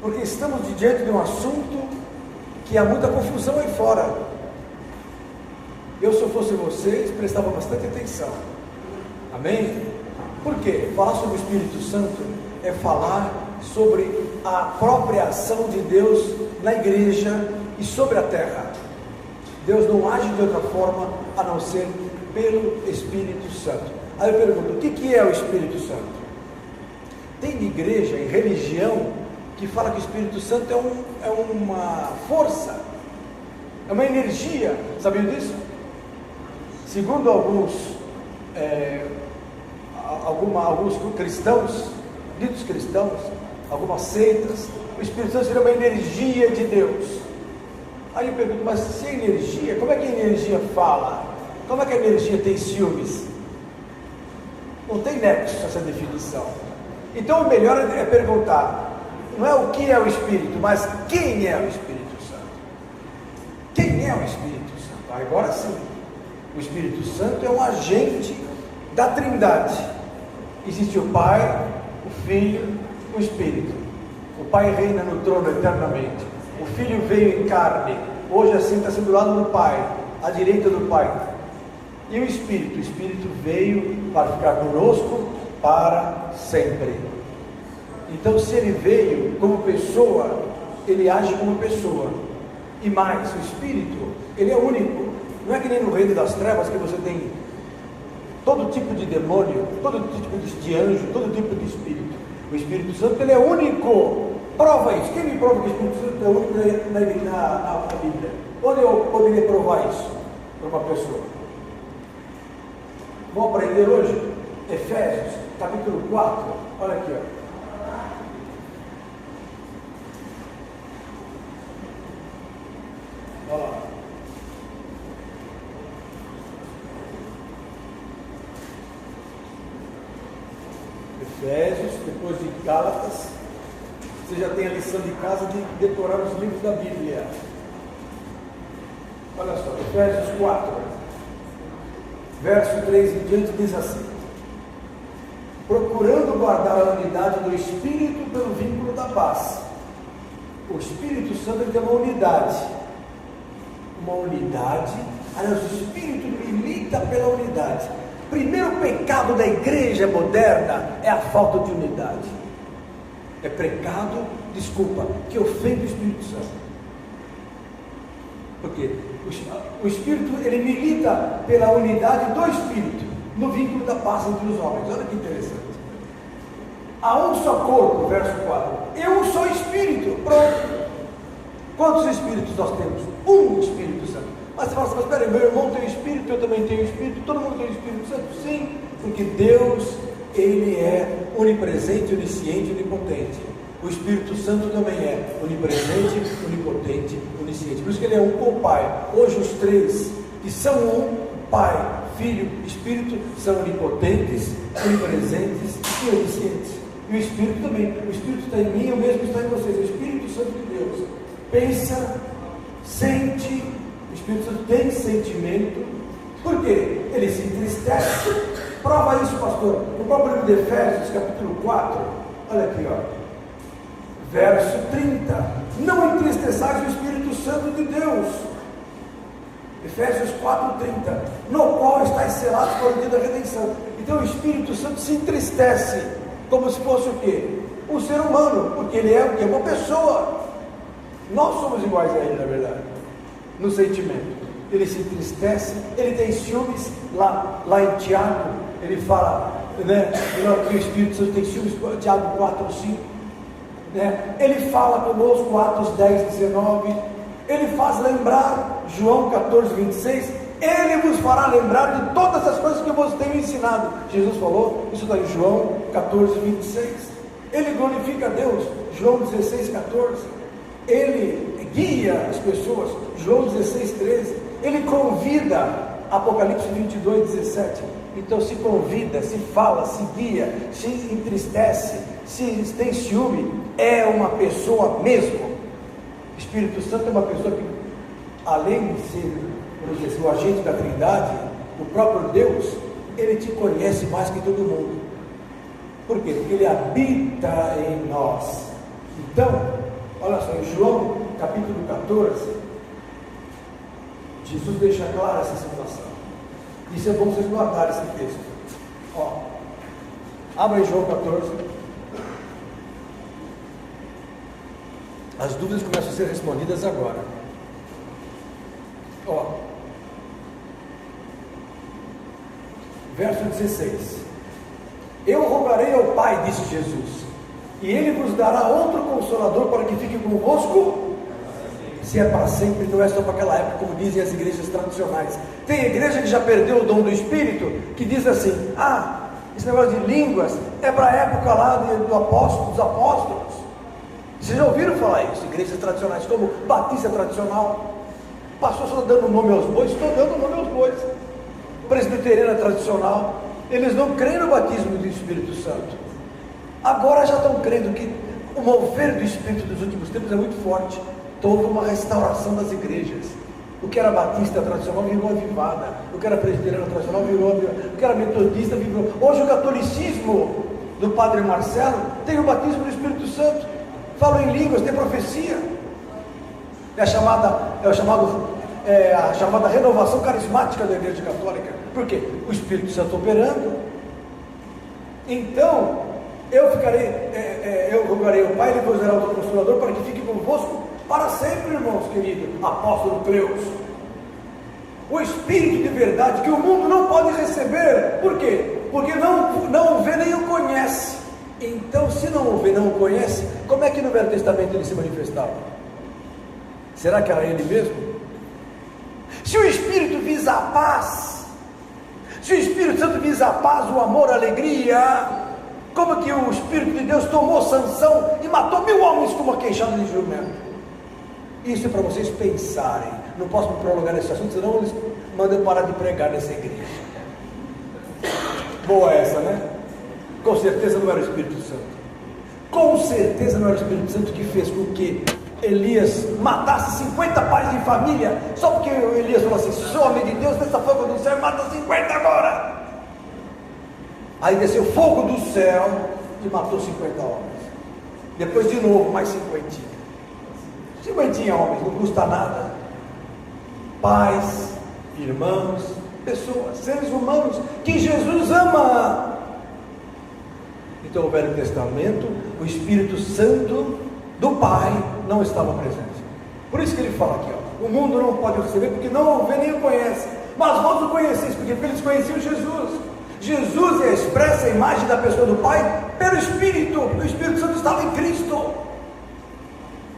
porque estamos diante de um assunto que há muita confusão aí fora. Eu, se eu fosse vocês, prestava bastante atenção. Amém? Por quê? Falar sobre o Espírito Santo é falar sobre a própria ação de Deus na igreja e sobre a terra. Deus não age de outra forma a não ser pelo Espírito Santo. Aí eu pergunto, o que é o Espírito Santo? Tem igreja e religião que fala que o Espírito Santo é uma força, é uma energia. Sabiam disso? Segundo alguns cristãos, ditos cristãos, algumas seitas, o Espírito Santo seria uma energia de Deus. Aí eu pergunto, mas se é energia, como é que a energia fala? Como é que a energia tem ciúmes? Não tem nexo essa definição. Então o melhor é perguntar, não é o que é o Espírito, mas quem é o Espírito Santo? Quem é o Espírito Santo? Agora sim, o Espírito Santo é um agente da Trindade. Existe o Pai, o Filho, o Espírito. O Pai reina no trono eternamente. O Filho veio em carne, hoje assenta-se do lado do Pai, à direita do Pai. E o Espírito veio para ficar conosco para sempre. Então, se ele veio como pessoa, ele age como pessoa. E mais, o Espírito, ele é único. Não é que nem no reino das trevas que você tem todo tipo de demônio, todo tipo de anjo, todo tipo de espírito. O Espírito Santo, ele é único. Prova isso. Quem me prova que o Espírito Santo é único na Bíblia? Onde eu poderia provar isso para uma pessoa? Vamos aprender hoje? Efésios, capítulo 4. Olha aqui, ó. Olha lá. Efésios, depois de Gálatas. Você já tem a lição de casa de decorar os livros da Bíblia. Olha só, Efésios 4, verso 3 em diante, diz assim: procurando guardar a unidade do Espírito pelo vínculo da paz. O Espírito Santo tem uma unidade. Aliás, o Espírito milita pela unidade. Primeiro pecado da igreja moderna é a falta de unidade. É pecado, que ofende o Espírito Santo. Porque o Espírito, ele milita pela unidade do Espírito, no vínculo da paz entre os homens. Olha que interessante. Há um só corpo, verso 4. Eu sou Espírito. Pronto. Quantos Espíritos nós temos? Um Espírito Santo. Mas você fala assim, mas peraí, meu irmão tem Espírito, eu também tenho Espírito, todo mundo tem Espírito Santo? Sim, porque Deus, ele é onipresente, onisciente, onipotente. O Espírito Santo também é onipresente, onipotente, onisciente. Por isso que ele é um com o Pai. Hoje os três, que são um, Pai, Filho, Espírito, são onipotentes, onipresentes e oniscientes. E o Espírito também. O Espírito está em mim, o mesmo está em vocês. O Espírito Santo de Deus pensa, sente. O Espírito Santo tem sentimento. Por quê? Ele se entristece. Prova isso, pastor. No próprio livro de Efésios, capítulo 4, olha aqui, ó, verso 30. Não entristeçais o Espírito Santo de Deus. Efésios 4:30, no qual estáis selados para o dia da redenção. Então o Espírito Santo se entristece, como se fosse o quê? Um ser humano, porque ele é o quê? Uma pessoa. Nós somos iguais a ele, na verdade, no sentimento. Ele se entristece, ele tem ciúmes. Lá em Tiago, ele fala, né, que o Espírito Santo tem ciúmes, Tiago 4:5, né? Ele fala conosco, Atos 10:19, ele faz lembrar, João 14:26, ele vos fará lembrar de todas as coisas que eu vos tenho ensinado. Jesus falou, isso está em João 14:26. Ele glorifica a Deus, João 16:14. Ele guia as pessoas, João 16:13. Ele convida, Apocalipse 22:17. Então se convida, se fala, se guia, se entristece, se tem ciúme, é uma pessoa mesmo. O Espírito Santo é uma pessoa que, além de ser, por exemplo, o agente da Trindade, o próprio Deus, ele te conhece mais que todo mundo. Por quê? Porque ele habita em nós. Então, Olha só, em João capítulo 14, Jesus deixa clara essa situação. Isso é bom vocês guardarem esse texto. Ó, abra em João 14. As dúvidas começam a ser respondidas agora. Ó, verso 16: Eu rogarei ao Pai, disse Jesus, e Ele vos dará outro Consolador para que fique convosco. Se é para sempre, não é só para aquela época, como dizem as igrejas tradicionais. Tem igreja que já perdeu o dom do Espírito, que diz assim: ah, esse negócio de línguas é para a época lá dos apóstolos. Vocês já ouviram falar isso? Igrejas tradicionais, como Batista tradicional. Pastor só dando nome aos bois, estou dando nome aos bois. Presbiteriana tradicional, eles não creem no batismo do Espírito Santo. Agora já estão crendo que o mover do Espírito dos últimos tempos é muito forte. Então houve uma restauração das igrejas. O que era batista tradicional virou avivada. O que era presbiteriano tradicional virou avivada. O que era metodista virou. Hoje o catolicismo do Padre Marcelo tem o batismo do Espírito Santo. Falam em línguas, tem profecia. É a chamada renovação carismática da Igreja Católica. Por quê? O Espírito Santo operando. Então, eu rogarei ao Pai, Ele vos dará outro Consolador para que fique convosco para sempre, irmãos queridos. Apóstolo Cleus. O Espírito de verdade que o mundo não pode receber. Por quê? Porque não o vê nem o conhece. Então, se não o vê, não o conhece, como é que no Velho Testamento ele se manifestava? Será que era ele mesmo? Se o Espírito visa a paz, se o Espírito Santo visa a paz, o amor, a alegria, como que o Espírito de Deus tomou Sansão e matou 1000 homens com uma queixada de jumento? Isso é para vocês pensarem. Não posso me prolongar nesse assunto, senão eles mandam parar de pregar nessa igreja. Boa essa, né? Com certeza não era o Espírito Santo. Com certeza não era o Espírito Santo que fez com que Elias matasse 50 pais de família, só porque Elias falou assim: sou homem de Deus, dessa fogo do céu, mata 50 agora. Aí desceu fogo do céu e matou 50 homens. Depois de novo mais 50 homens, não custa nada. Pais, irmãos, pessoas, seres humanos que Jesus ama. Então, no Velho Testamento, o Espírito Santo do Pai não estava presente. Por isso que ele fala aqui, ó, o mundo não pode receber porque não o vê nem o conhece, mas vós o conheceis, porque eles conheciam Jesus. Jesus é a expressa imagem da pessoa do Pai pelo Espírito, porque o Espírito Santo estava em Cristo.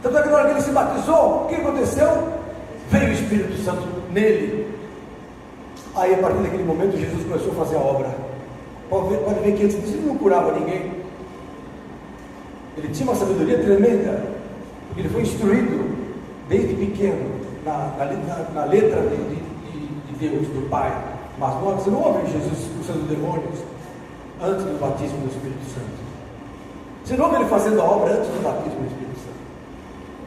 Tanto é que na hora que ele se batizou, o que aconteceu? Veio o Espírito Santo nele. Aí a partir daquele momento Jesus começou a fazer a obra. Pode ver que antes disso ele não curava ninguém. Ele tinha uma sabedoria tremenda, porque ele foi instruído desde pequeno na letra de Deus, do Pai. Mas você não ouve Jesus expulsando demônios antes do batismo do Espírito Santo. Você não ouve ele fazendo a obra antes do batismo do Espírito Santo,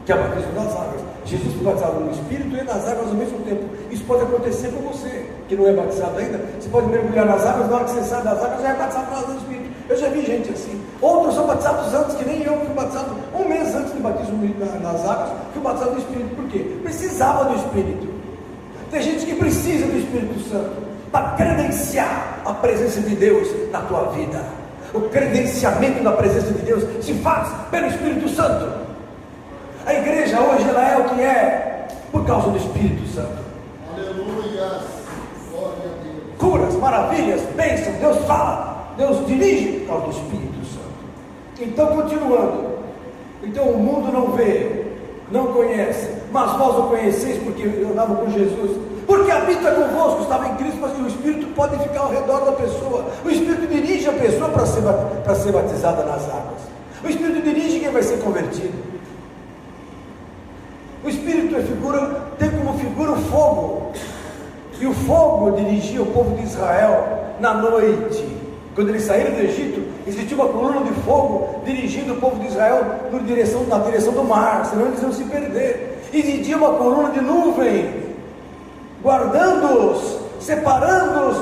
que é o batismo das águas. Jesus foi batizado no Espírito e nas águas ao mesmo tempo. Isso pode acontecer com você, que não é batizado ainda. Você pode mergulhar nas águas, na hora que você sai das águas, já é batizado no Espírito. Eu já vi gente assim. Outros são batizados antes, que nem eu, fui batizado 1 mês antes do batismo nas águas, fui batizado no Espírito. Por quê? Precisava do Espírito. Tem gente que precisa do Espírito Santo para credenciar a presença de Deus na tua vida. O credenciamento da presença de Deus se faz pelo Espírito Santo. A igreja hoje ela é o que é por causa do Espírito Santo. Aleluia! Glória a Deus. Curas, maravilhas, bênçãos, Deus fala, Deus dirige por causa do Espírito Santo. Então, continuando. Então o mundo não vê, não conhece, mas vós o conheceis porque eu andava com Jesus. Porque habita convosco, estava em Cristo, mas o Espírito pode ficar ao redor da pessoa. O Espírito dirige a pessoa para ser batizada nas águas. O Espírito dirige quem vai ser convertido. O Espírito tem como figura o fogo. E o fogo dirigia o povo de Israel na noite. Quando eles saíram do Egito, existia uma coluna de fogo dirigindo o povo de Israel na direção do mar, senão eles iam se perder. E de dia uma coluna de nuvem, guardando-os, separando-os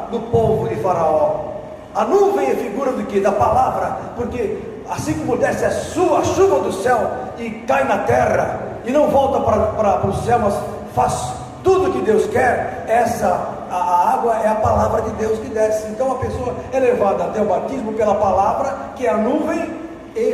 do povo de Faraó. A nuvem é figura do quê? Da palavra, porque assim como desce a chuva do céu e cai na terra, e não volta para o céu, mas faz tudo que Deus quer, a água é a palavra de Deus que desce. Então a pessoa é levada até o batismo pela palavra, que é a nuvem, e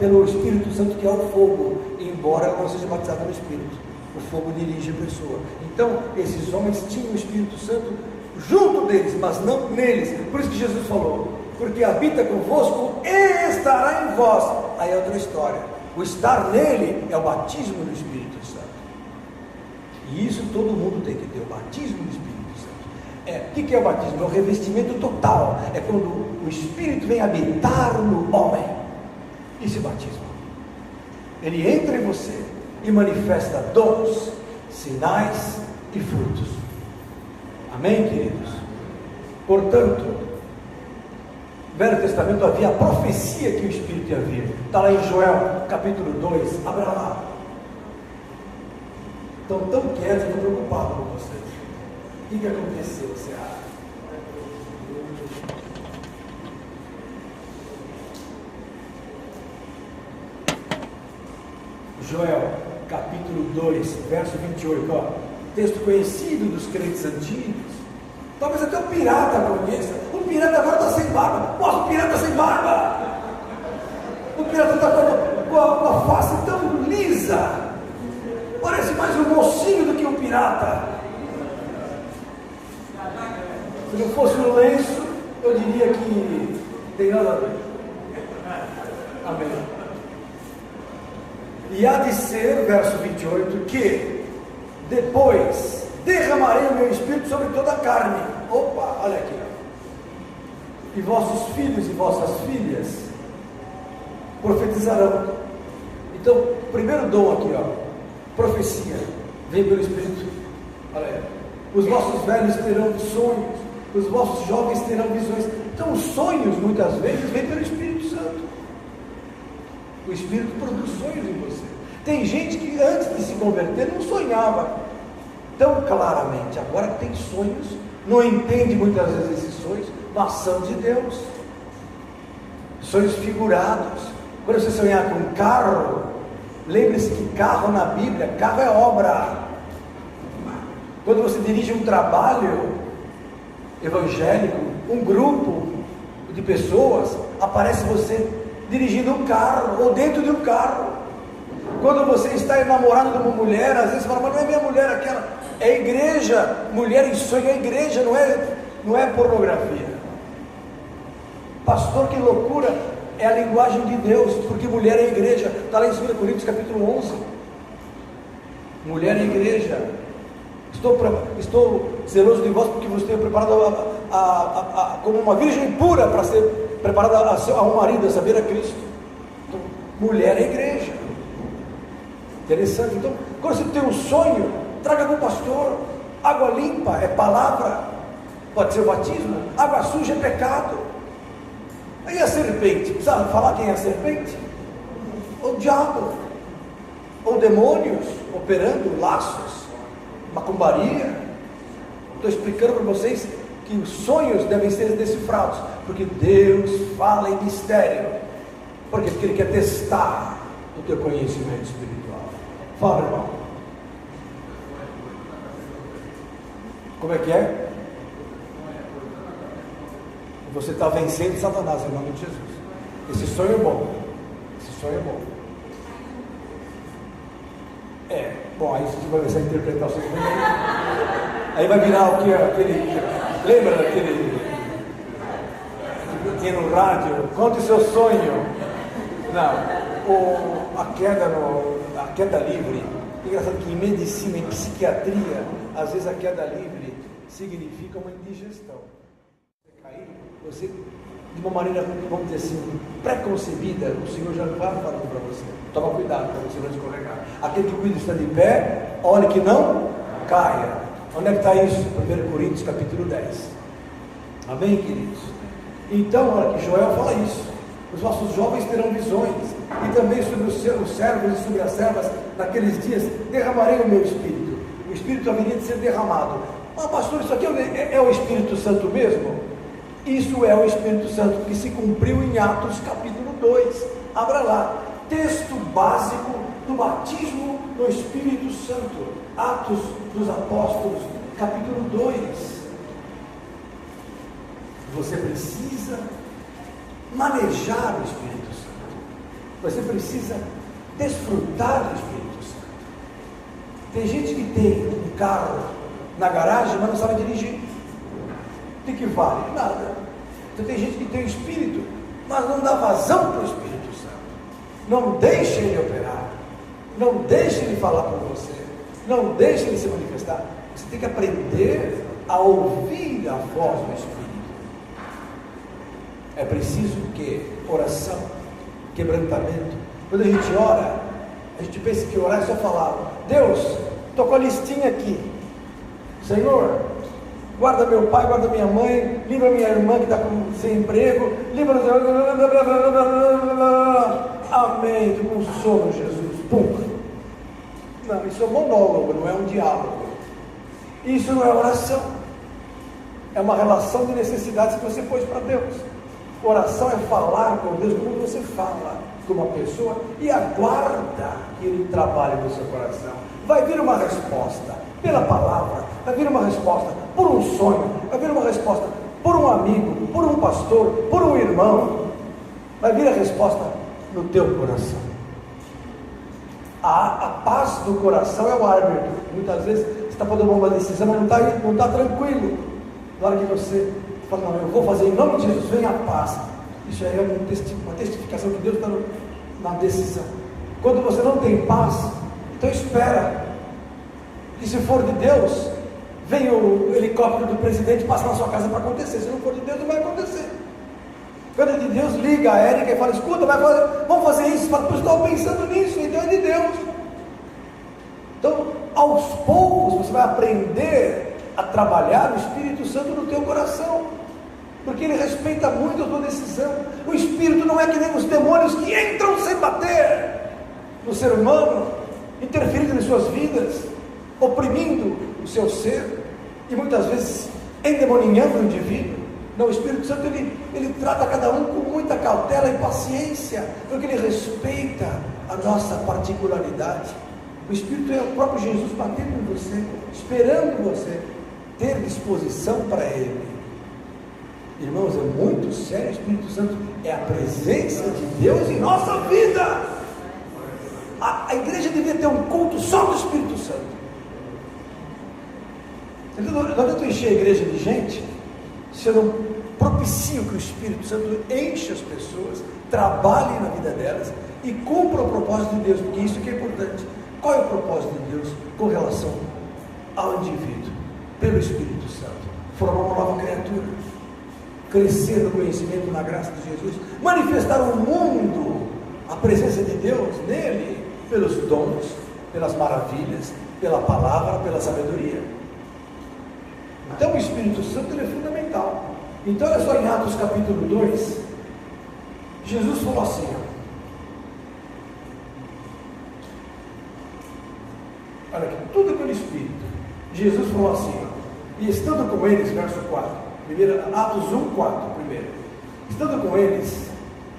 pelo Espírito Santo, que é o fogo, embora ela não seja batizada no Espírito. O fogo dirige a pessoa. Então esses homens tinham o Espírito Santo junto deles, mas não neles. Por isso que Jesus falou: porque habita convosco e estará em vós. Aí é outra história. O estar nele é o batismo do Espírito Santo. E isso todo mundo tem que ter, o batismo do Espírito Santo. O que é o batismo? É o revestimento total. É quando o Espírito vem habitar no homem. Isso é batismo. Ele entra em você e manifesta dons, sinais e frutos. Amém, queridos? Portanto, no Velho Testamento havia a profecia que o Espírito ia vir. Está lá em Joel, capítulo 2, abra lá. Estão tão quietos, estou preocupado com vocês. O que aconteceu, você acha? Joel, capítulo 2, verso 28, ó. Texto conhecido dos crentes antigos. Talvez até o pirata conheça. O pirata agora está sem barba. Mostra o pirata sem barba. O pirata está com a face tão lisa. Parece mais um mocinho do que um pirata. Se não fosse um lenço, eu diria que tem nada a ver. Amém. E há de ser, verso 28, que depois derramarei o meu Espírito sobre toda a carne. Opa, olha aqui. E vossos filhos e vossas filhas profetizarão. Então, o primeiro dom aqui, ó, profecia, vem pelo Espírito. Olha aí. Os vossos velhos terão sonhos, os vossos jovens terão visões. Então, os sonhos, muitas vezes, vêm pelo Espírito Santo. O Espírito produz sonhos em você. Tem gente que antes de se converter não sonhava tão claramente, agora tem sonhos, não entende muitas vezes esses sonhos, mas são de Deus. Sonhos figurados. Quando você sonhar com carro, lembre-se que carro na Bíblia, carro é obra. Quando você dirige um trabalho evangélico, um grupo de pessoas, aparece você dirigindo um carro, ou dentro de um carro. Quando você está enamorado de uma mulher, às vezes você fala: mas não é minha mulher aquela. É igreja, mulher em sonho é igreja, não é pornografia. Pastor, que loucura, é a linguagem de Deus, porque mulher é igreja, está lá em 2 Coríntios capítulo 11, mulher é igreja. Estou zeloso de vós, porque você tem preparado como uma virgem pura, para ser preparada a um marido, a saber, a Cristo. Então, mulher é igreja. Interessante. Então, quando você tem um sonho, traga para o pastor. Água limpa é palavra, pode ser o batismo. Água suja é pecado. Aí a serpente, precisa falar quem é a serpente? O diabo, ou demônios operando, laços, macumbaria. Estou explicando para vocês que os sonhos devem ser decifrados, porque Deus fala em mistério. Por quê? Porque Ele quer testar o teu conhecimento espiritual. Fala, irmão. Como é que é? Você está vencendo Satanás em nome de Jesus. Esse sonho é bom. Esse sonho é bom. Bom, aí você vai começar a interpretar o seu sonho. Aí vai virar o que? Lembra daquele que tinha no rádio? Conte o seu sonho. Não, a queda livre. Engraçado que em medicina, em psiquiatria, às vezes a queda livre significa uma indigestão. Você cair, você, de uma maneira, vamos dizer assim, pré-concebida, o Senhor já vai falando para você. Toma cuidado para você não escorregar. Aquele que cuida está de pé, olha que não caia. Onde é que está isso? 1 Coríntios capítulo 10. Amém, queridos? Então, olha que Joel fala isso. Os vossos jovens terão visões, e também sobre os servos e sobre as servas, naqueles dias, derramarei o meu Espírito. O Espírito haveria de ser derramado. Mas pastor, isso aqui é o Espírito Santo mesmo? Isso é o Espírito Santo que se cumpriu em Atos capítulo 2. Abra lá. Texto básico do batismo no Espírito Santo. Atos dos Apóstolos, capítulo 2. Você precisa manejar o Espírito Santo. Você precisa desfrutar do Espírito Santo. Tem gente que tem um carro na garagem, mas não sabe dirigir. O que vale? Nada. Então tem gente que tem o Espírito, mas não dá vazão para o Espírito Santo. Não deixa ele operar. Não deixa ele falar por você. Não deixa ele se manifestar. Você tem que aprender a ouvir a voz do Espírito. É preciso que oração, quebrantamento. Quando a gente ora, a gente pensa que orar é só falar: Deus, estou com a listinha aqui. Senhor, guarda meu pai, guarda minha mãe, livra minha irmã que está sem emprego, livra. Amém. Tu consola, Jesus. Pum. Não, isso é um monólogo, não é um diálogo. Isso não é oração. É uma relação de necessidades que você pôs para Deus. Oração é falar com Deus como você fala com uma pessoa e aguarda que Ele trabalhe no seu coração. Vai vir uma resposta pela palavra, vai vir uma resposta por um sonho, vai vir uma resposta por um amigo, por um pastor, por um irmão. Vai vir a resposta no teu coração. A paz do coração é o árbitro. Muitas vezes você está podendo tomar uma decisão, mas não está tranquilo. Na hora que você fala: não, eu vou fazer em nome de Jesus, vem a paz. Isso aí é uma testificação que Deus está na decisão. Quando você não tem paz, então espera. E se for de Deus, vem o helicóptero do presidente passar na sua casa para acontecer. Se não for de Deus, não vai acontecer. Quando é de Deus, liga a Érica e fala: escuta, vamos fazer isso. Fala: eu estou pensando nisso, então é de Deus. Então, aos poucos, você vai aprender a trabalhar o Espírito Santo no teu coração, porque ele respeita muito a tua decisão. O Espírito não é que nem os demônios que entram sem bater no ser humano, interferindo em suas vidas, oprimindo o seu ser e muitas vezes endemoninhando o indivíduo. Não, o Espírito Santo ele trata cada um com muita cautela e paciência, porque ele respeita a nossa particularidade. O Espírito é o próprio Jesus batendo em você, esperando você ter disposição para Ele. Irmãos, é muito sério. O Espírito Santo é a presença de Deus em nossa vida. A igreja devia ter um culto só do Espírito Santo. Não adianta encher a igreja de gente se eu não propicio que o Espírito Santo enche as pessoas, trabalhe na vida delas e cumpra o propósito de Deus, porque isso que é importante. Qual é o propósito de Deus com relação ao indivíduo? Pelo Espírito Santo, formar uma nova criatura, crescer no conhecimento, na graça de Jesus, manifestar ao mundo a presença de Deus nele, pelos dons, pelas maravilhas, pela palavra, pela sabedoria. Então o Espírito Santo ele é fundamental. Então olha só, em Atos capítulo 2, Jesus falou assim: olha aqui, tudo pelo Espírito. Jesus falou assim: e estando com eles, verso 4, Atos 1, 4, primeiro. Estando com eles,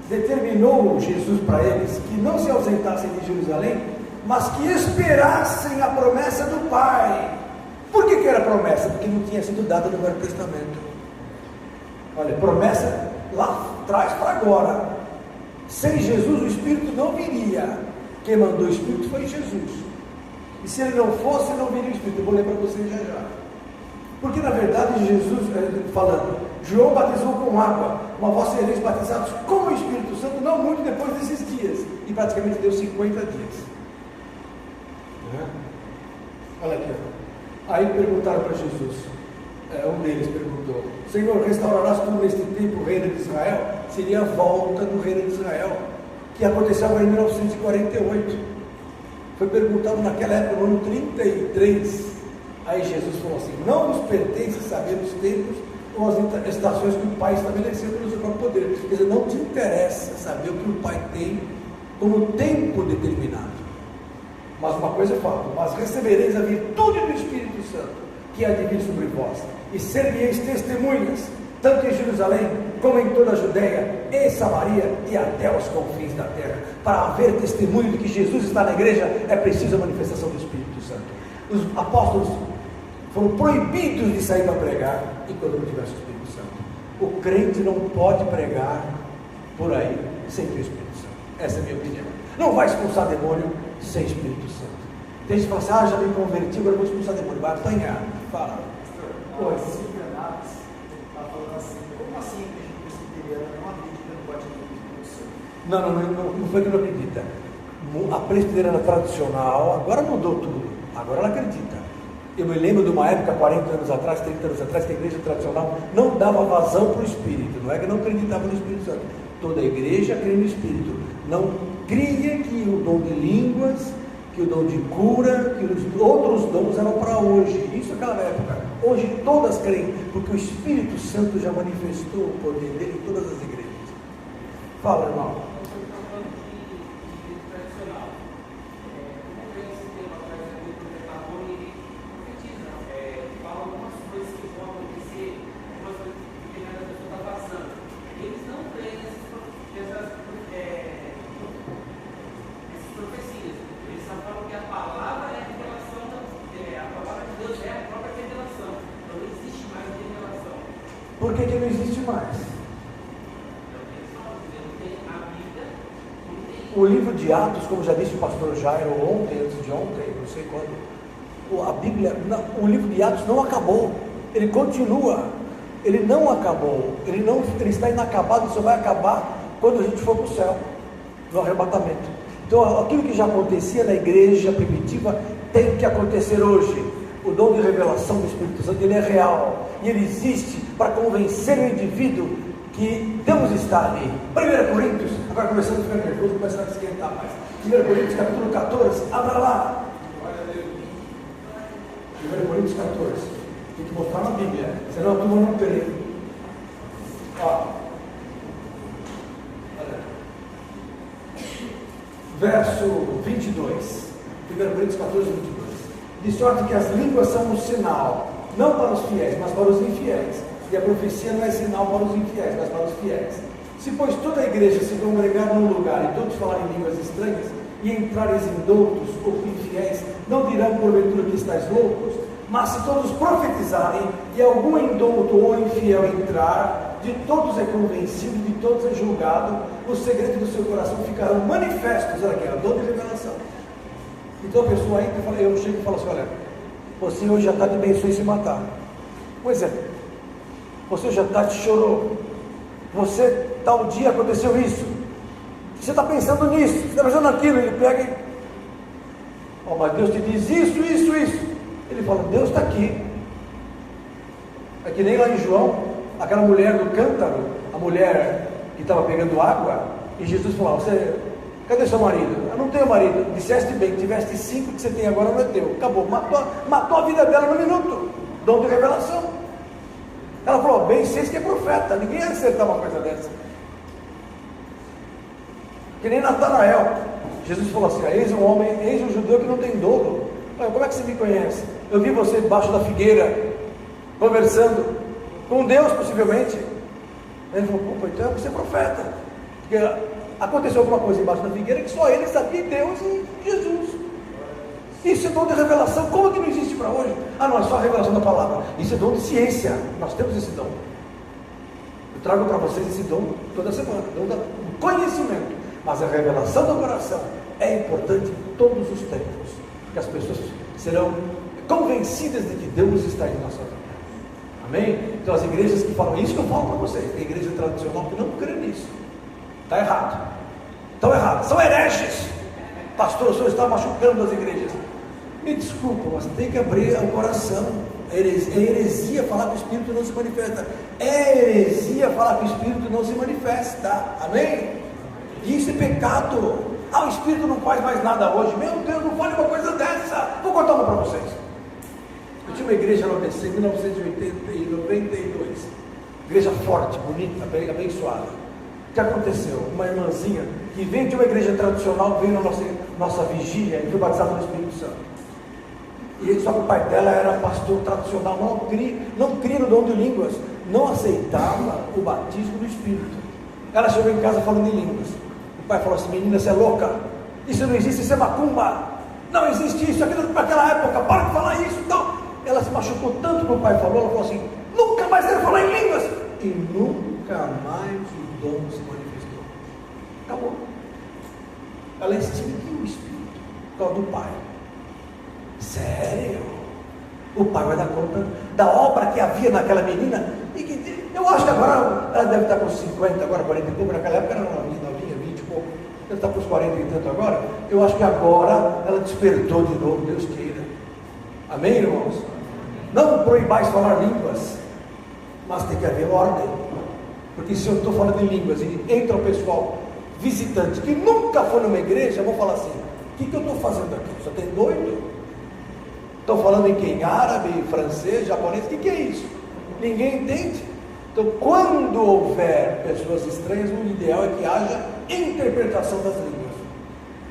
determinou Jesus para eles que não se ausentassem de Jerusalém, mas que esperassem a promessa do Pai. Por que era promessa? Porque não tinha sido dada no Velho Testamento. Olha, promessa lá atrás para agora. Sem Jesus o Espírito não viria. Quem mandou o Espírito foi Jesus. E se ele não fosse, não viria o Espírito. Eu vou ler para vocês já. Porque na verdade Jesus, falando, João batizou com água, mas vós sereis batizados com o Espírito Santo, não muito depois desses dias. E praticamente deu 50 dias. Olha aqui, ó. Aí perguntaram para Jesus, um deles perguntou: Senhor, restaurarás tu neste tempo o reino de Israel? Seria a volta do reino de Israel, que aconteceu em 1948. Foi perguntado naquela época, no ano 33. Aí Jesus falou assim: não nos pertence saber os tempos ou as estações que o Pai estabeleceu pelo seu próprio poder. Quer dizer, não te interessa saber o que o Pai tem como tempo determinado. Mas uma coisa é fato: mas recebereis a virtude do Espírito Santo, que há de vir sobre vós, e ser-me-eis testemunhas, tanto em Jerusalém, como em toda a Judéia e Samaria e até os confins da terra. Para haver testemunho de que Jesus está na igreja, é preciso a manifestação do Espírito Santo. Os apóstolos foram proibidos de sair para pregar enquanto não tivesse o Espírito Santo. O crente não pode pregar por aí sem ter o Espírito Santo. Essa é a minha opinião. Não vai expulsar demônio sem Espírito Santo. Tem gente que fala assim, já me converti, agora eu vou expulsar demônio. Vai apanhar. Fala. Pô, esses enganados, está falando assim, como assim que a gente presbiteriana não acredita no batismo do Espírito Santo? Não foi que não acredita. A presbiteriana tradicional, agora mudou tudo. Agora ela acredita. Eu me lembro de uma época, 40 anos atrás, 30 anos atrás, que a igreja tradicional não dava vazão para o Espírito. Não é que não acreditava no Espírito Santo. Toda a igreja crê no Espírito. Não cria que o dom de línguas, que o dom de cura, que os outros dons eram para hoje. Isso naquela época. Hoje todas creem, porque o Espírito Santo já manifestou o poder dele em todas as igrejas. Fala, irmão. Por que não existe mais? O livro de Atos, como já disse o pastor Jairo ontem, antes de ontem, não sei quando, a Bíblia, o livro de Atos não acabou, ele continua, ele não acabou, ele está inacabado, só vai acabar quando a gente for para o céu, no arrebatamento. Então aquilo que já acontecia na igreja primitiva tem que acontecer hoje. O dom de revelação do Espírito Santo, ele é real, e ele existe para convencer o indivíduo que Deus está ali. 1 Coríntios, agora começando a ficar nervoso, começando a esquentar mais. 1 Coríntios capítulo 14, abra lá. 1 Coríntios 14, tem que mostrar na Bíblia, senão a turma não crê. Ó, olha, verso 22, 1 Coríntios 14, 22. De sorte que as línguas são um sinal, não para os fiéis, mas para os infiéis. E a profecia não é sinal para os infiéis, mas para os fiéis. Se, pois, toda a igreja se congregar num lugar e todos falarem línguas estranhas, e entrares indoutos ou infiéis, não dirão porventura que estáis loucos? Mas se todos profetizarem, e algum indouto ou infiel entrar, de todos é convencido, de todos é julgado, os segredos do seu coração ficarão manifestos. Olha aqui, a dor de revelação. Então a pessoa entra, eu chego e falo assim, olha, você hoje já está de pensou em se matar. Um exemplo, você já está de chorou, você tal dia aconteceu isso, você está pensando nisso, você está pensando naquilo, ele pega e, mas Deus te diz isso, isso, isso. Ele fala, Deus está aqui. É que nem lá em João, aquela mulher do cântaro, a mulher que estava pegando água, e Jesus falou, cadê seu marido? Eu não tenho marido. Disseste bem, tiveste 5 que você tem agora, não é teu. Acabou, matou a vida dela no minuto. Dom de revelação. Ela falou, bem, vocês que é profeta, ninguém ia acertar uma coisa dessa. Que nem Natanael. Jesus falou assim, eis um homem, eis um judeu que não tem dolo. Como é que você me conhece? Eu vi você debaixo da figueira, conversando com Deus, possivelmente. Ele falou, então você é profeta. Porque aconteceu alguma coisa embaixo da figueira que só ele sabia, Deus e Jesus. Isso é dom de revelação. Como que não existe para hoje? Não é só a revelação da palavra. Isso é dom de ciência. Nós temos esse dom. Eu trago para vocês esse dom toda semana, dom do conhecimento. Mas a revelação do coração é importante em todos os tempos, porque as pessoas serão convencidas de que Deus está em nossa vida. Amém? Então as igrejas que falam isso, que eu falo para vocês, tem igreja tradicional que não crê nisso. Está errado. Estão errados. São hereges. Pastor, o senhor está machucando as igrejas. Me desculpa, mas tem que abrir o coração. É heresia falar que o Espírito não se manifesta. É heresia falar que o Espírito não se manifesta. Amém? Isso é pecado. O Espírito não faz mais nada hoje. Meu Deus, não fale uma coisa dessa. Vou contar uma para vocês. Eu tinha uma igreja no ABC em 1992. Igreja forte, bonita, bem abençoada. O que aconteceu? Uma irmãzinha que veio de uma igreja tradicional, veio na nossa vigília e foi batizada no Espírito Santo. E só que o pai dela era pastor tradicional, não cria no dom de línguas, não aceitava o batismo do Espírito. Ela chegou em casa falando em línguas. O pai falou assim: menina, você é louca, isso não existe, isso é macumba, não existe isso, aquilo naquela época, para de falar isso. Então, ela se machucou tanto que o pai falou, ela falou assim: nunca mais quero falar em línguas. E nunca mais o dom se manifestou. Acabou. Ela extinguiu o Espírito por causa do pai. Sério? O pai vai dar conta da obra que havia naquela menina? E que, eu acho que agora ela deve estar com 50, agora 40 e pouco. Naquela época era novinha, 20 e pouco. Deve estar com os 40 e tanto agora. Eu acho que agora ela despertou de novo, Deus queira. Amém, irmãos? Não proibais falar línguas, mas tem que haver ordem. Porque se eu estou falando em línguas e entra o pessoal visitante que nunca foi numa igreja, eu vou falar assim: o que eu estou fazendo aqui? Só tem doido? Estou falando em quem? Árabe, francês, japonês, o que é isso? Ninguém entende. Então, quando houver pessoas estranhas, o ideal é que haja interpretação das línguas.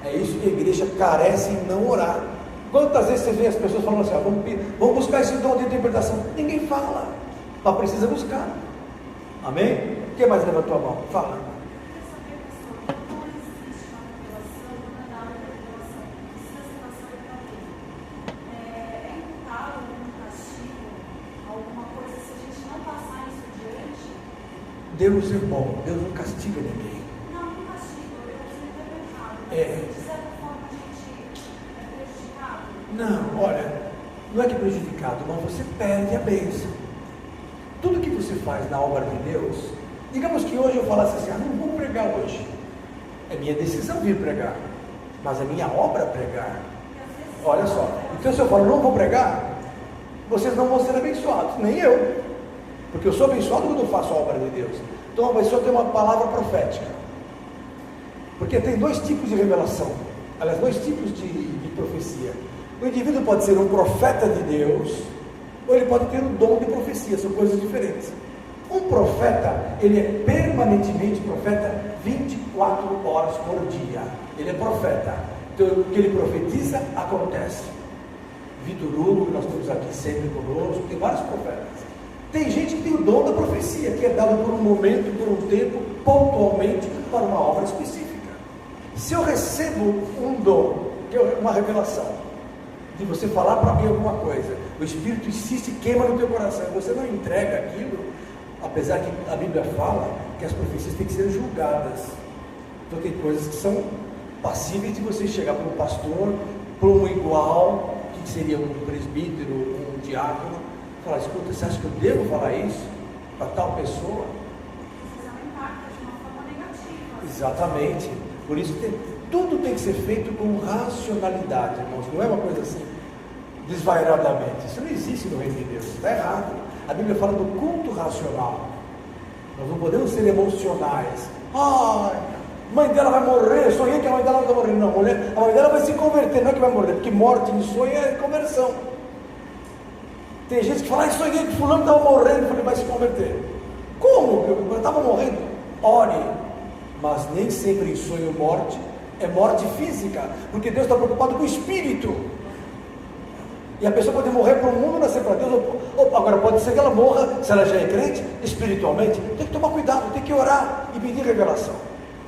É isso que a igreja carece em não orar. Quantas vezes você vê as pessoas falando assim: vamos buscar esse dom de interpretação? Ninguém fala, mas precisa buscar. Amém? Quem mais levantou a mão? Fala. Deus é bom, Deus não castiga ninguém. Não, não castiga, eu sou interpretado. De certa forma a gente é prejudicado? Não, olha, não é que é prejudicado, mas você perde a bênção. Tudo que você faz na obra de Deus, digamos que hoje eu falasse assim: não vou pregar hoje. É minha decisão vir pregar, mas é minha obra pregar. Olha só, então se eu falo não vou pregar, vocês não vão ser abençoados, nem eu. Porque eu sou abençoado quando eu faço a obra de Deus. Então a pessoa tem uma palavra profética. Porque tem dois tipos de revelação. Aliás, dois tipos de profecia. O indivíduo pode ser um profeta de Deus, ou ele pode ter o dom de profecia. São coisas diferentes. Um profeta, ele é permanentemente profeta 24 horas por dia. Ele é profeta. Então o que ele profetiza, acontece. Vitor Hugo, que nós temos aqui sempre conosco, tem vários profetas. Tem gente que tem o dom da profecia, que é dado por um momento, por um tempo, pontualmente, para uma obra específica. Se eu recebo um dom, que é uma revelação, de você falar para alguém alguma coisa, o Espírito insiste e queima no teu coração, e você não entrega aquilo, apesar que a Bíblia fala que as profecias têm que ser julgadas. Então tem coisas que são passíveis de você chegar para um pastor, para um igual, que seria um presbítero, um diácono, falar: escuta, você acha que eu devo falar isso para tal pessoa? Isso impacta de uma forma negativa. Exatamente. Por isso tudo tem que ser feito com racionalidade, irmãos. Não é uma coisa assim, desvairadamente. Isso não existe no reino de Deus. Está errado. A Bíblia fala do culto racional. Nós não podemos ser emocionais. Mãe dela vai morrer, sonhei que a mãe dela vai morrer. Não, a mãe dela vai se converter, não é que vai morrer, porque morte em sonho é conversão. Tem gente que fala: sonhei que fulano estava morrendo, eu falei: vai se converter. Como? Eu estava morrendo? Ore. Mas nem sempre em sonho morte é morte física, porque Deus está preocupado com o espírito. E a pessoa pode morrer para o mundo, nascer para Deus, ou agora pode ser que ela morra, se ela já é crente, espiritualmente. Tem que tomar cuidado, tem que orar e pedir revelação.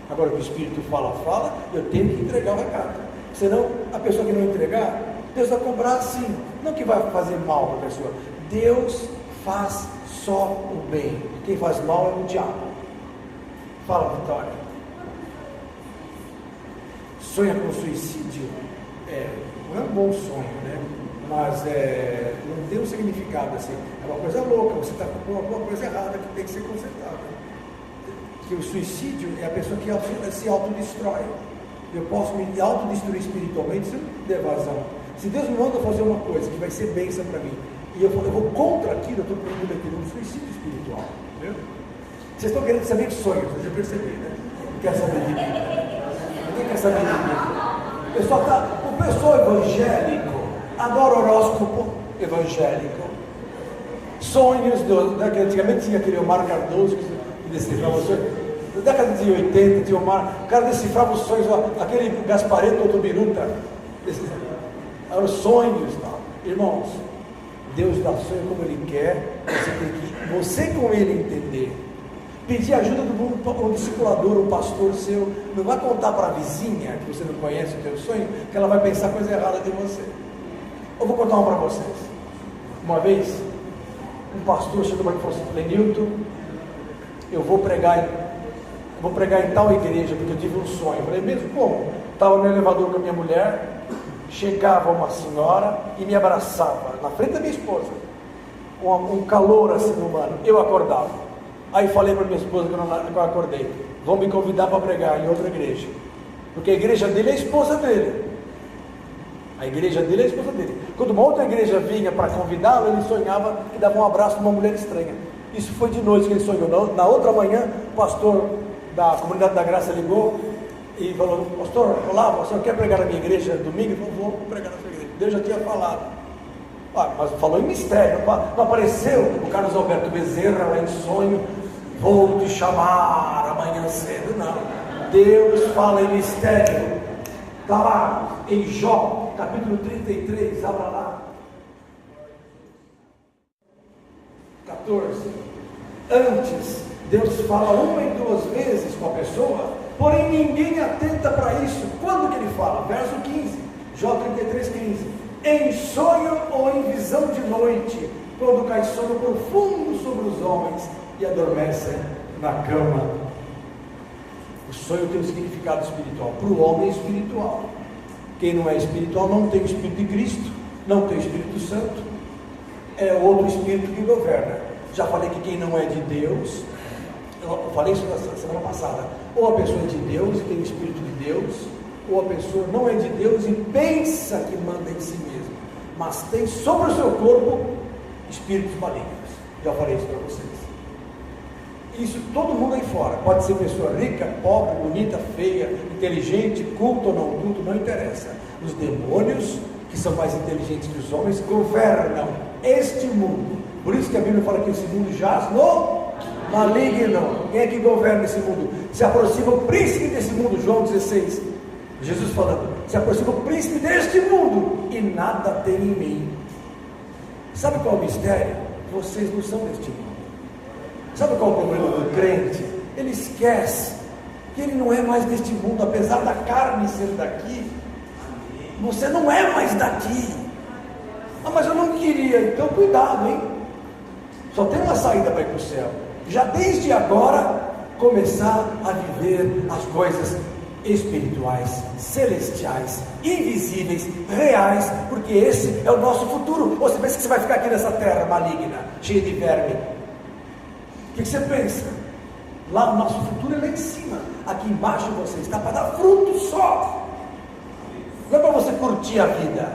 Agora o Espírito fala, eu tenho que entregar o recado. Senão, a pessoa que não entregar, Deus vai cobrar assim. Não que vai fazer mal para a pessoa. Deus faz só o bem. Quem faz mal é o diabo. Fala, Vitória. Sonha com suicídio? Não é um bom sonho, né? Mas não tem um significado assim. É uma coisa louca. Você está com alguma coisa errada que tem que ser consertada. Que o suicídio é a pessoa que se autodestrói. Eu posso me autodestruir espiritualmente se eu não der vazão. Se Deus me manda fazer uma coisa que vai ser bênção para mim, e eu vou contra aquilo, eu estou cometendo um suicídio espiritual. Entendeu? Vocês estão querendo saber de sonhos, eu já percebi, né? Não quer saber de mim. Ninguém quer saber de mim. O pessoal evangélico adora horóscopo evangélico. Sonhos, né, que antigamente tinha aquele Omar Cardoso que decifrava os sonhos. Na década de 80, tinha o cara decifrava os sonhos, aquele Gasparetto ou Biruta, eram sonhos, tal. Irmãos, Deus dá sonho como Ele quer, você tem que, você com Ele entender. Pedir ajuda de um discipulador, um pastor seu. Não vai contar para a vizinha, que você não conhece o teu sonho, que ela vai pensar coisa errada de você. Eu vou contar uma para vocês. Uma vez, um pastor chegou para mim e falou assim: Lenilton, eu vou pregar em tal igreja, porque eu tive um sonho. Eu falei: mesmo como? Estava no elevador com a minha mulher, chegava uma senhora e me abraçava, na frente da minha esposa, um calor assim humano. Eu acordava. Aí falei para minha esposa quando eu acordei: vão me convidar para pregar em outra igreja, porque a igreja dele é a esposa dele. A igreja dele é a esposa dele. Quando uma outra igreja vinha para convidá-lo, ele sonhava que dava um abraço a uma mulher estranha. Isso foi de noite que ele sonhou. Na outra manhã, o pastor da Comunidade da Graça ligou e falou: pastor, olá, você quer pregar na minha igreja domingo? Ele falou: vou pregar na sua igreja. Deus já tinha falado. Mas falou em mistério, não apareceu o Carlos Alberto Bezerra lá em sonho: vou te chamar amanhã cedo. Não, Deus fala em mistério. Está lá em Jó, capítulo 33, abra lá. 14. Antes, Deus fala uma e duas vezes com a pessoa, porém ninguém atenta para isso. Quando que ele fala? Verso 15, Jó 33, 15. Em sonho ou em visão de noite, quando cai sono profundo sobre os homens e adormecem na cama. O sonho tem um significado espiritual. Para o homem é espiritual. Quem não é espiritual não tem o Espírito de Cristo, não tem o Espírito Santo, é outro Espírito que governa. Já falei que quem não é de Deus, eu falei isso na semana passada, ou a pessoa é de Deus e tem o Espírito de Deus, ou a pessoa não é de Deus e pensa que manda em si mesmo, mas tem sobre o seu corpo espíritos malignos. Já falei isso para vocês. Isso todo mundo aí fora, pode ser pessoa rica, pobre, bonita, feia, inteligente, culto ou não culto, não interessa. Os demônios, que são mais inteligentes que os homens, governam este mundo. Por isso que a Bíblia fala que esse mundo jaz no maligno. Quem é que governa esse mundo? Se aproxima o príncipe desse mundo, João 16, Jesus falando: se aproxima o príncipe deste mundo e nada tem em mim. Sabe qual é o mistério? Vocês não são deste mundo. Sabe qual é o problema do crente? Ele esquece que ele não é mais deste mundo, apesar da carne ser daqui. Você não é mais daqui. Mas eu não queria. Então cuidado, hein? Só tem uma saída para ir para o céu. Já desde agora começar a viver as coisas espirituais, celestiais, invisíveis, reais, porque esse é o nosso futuro. Ou você pensa que você vai ficar aqui nessa terra maligna, cheia de verme? O que você pensa? Lá o nosso futuro é lá em cima. Aqui embaixo você está para dar fruto só. Não é para você curtir a vida.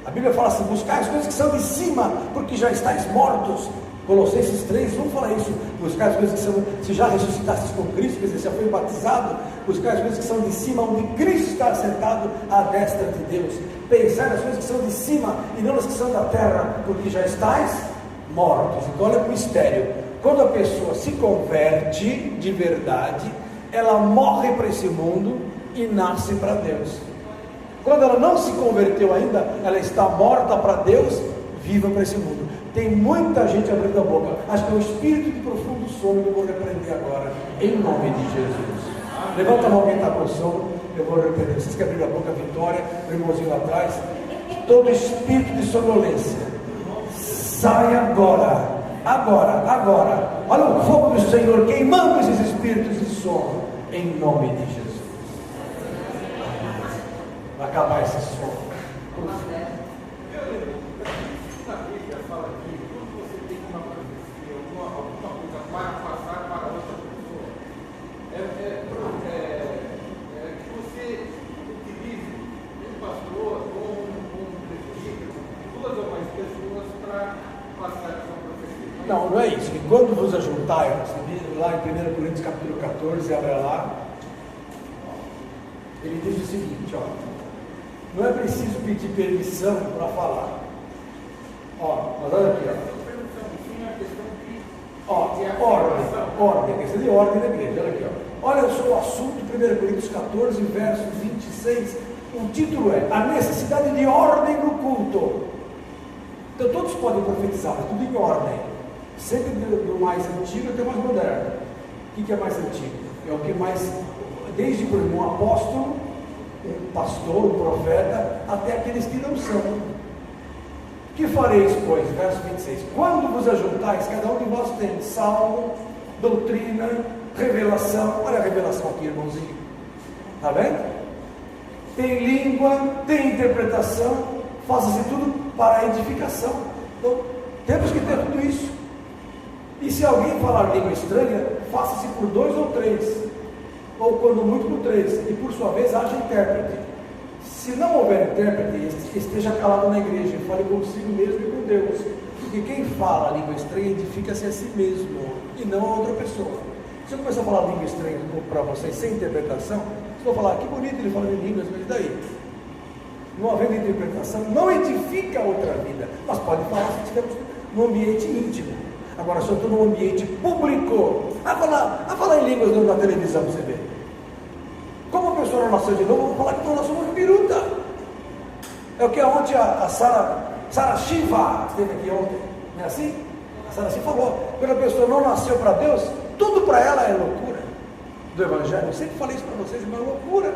A Bíblia fala assim: buscar as coisas que são de cima, porque já estáis mortos. Colossenses 3, vamos falar isso. Buscar as coisas que são, se já ressuscitastes com Cristo, quer dizer, já foi batizado. Buscar as coisas que são de cima, onde Cristo está sentado à destra de Deus. Pensar nas coisas que são de cima e não nas que são da terra, porque já estáis mortos. Então olha o mistério. Quando a pessoa se converte de verdade, ela morre para esse mundo e nasce para Deus. Quando ela não se converteu ainda, ela está morta para Deus, viva para esse mundo. Tem muita gente abrindo a boca. Acho que é um espírito de profundo sono que eu vou repreender agora, em nome de Jesus. Levanta a mão quem está com sono, eu vou repreender. Vocês que abriram a boca, Vitória, o irmãozinho lá atrás. Todo espírito de sonolência, sai agora. Agora. Olha o fogo do Senhor queimando esses espíritos de sono, em nome de Jesus. Vai acabar esse sono. Na Bíblia fala que quando você tem uma profecia, alguma coisa para passar para outra pessoa, que você utilize um pastor ou um presbítero, duas ou mais pessoas para passar essa profecia. Não é isso. E quando vos ajuntai, lá em 1 Coríntios capítulo 14, abre lá, ele diz o seguinte, não é preciso pedir permissão para falar. Mas olha aqui, ordem, questão de ordem da igreja, olha aqui, olha só o assunto, 1 Coríntios 14, verso 26, o título é: a necessidade de ordem no culto. Então todos podem profetizar, mas tudo em ordem. Sempre do mais antigo até o mais moderno. O que é mais antigo? É o que mais, desde por exemplo, um apóstolo, um pastor, um profeta, até aqueles que não são. Que fareis, pois? Verso 26. Quando vos ajuntais, cada um de vós tem salmo, doutrina, revelação. Olha a revelação aqui, irmãozinho. Está vendo? Tem língua, tem interpretação, faça-se tudo para a edificação. Então, temos que ter tudo isso. E se alguém falar língua estranha, faça-se por 2 ou 3, ou quando muito por 3, e por sua vez haja intérprete. Se não houver intérprete, esteja calado na igreja e fale consigo mesmo e com Deus, porque quem fala língua estranha edifica-se a si mesmo e não a outra pessoa. Se eu começar a falar língua estranha para vocês sem interpretação, vocês vão falar, que bonito ele fala em línguas, mas daí? Não havendo interpretação, não edifica a outra vida, mas pode falar se estivermos num ambiente íntimo. Agora, se eu estou num ambiente público, a falar em línguas na televisão, você vê. Como a pessoa não nasceu de novo, vamos falar que não nasceu uma biruta. É o que ontem a Sara Shiva esteve aqui ontem, não é assim? A Sara Shiva falou, quando a pessoa não nasceu para Deus, tudo para ela é loucura do Evangelho. Eu sempre falei isso para vocês, é uma loucura.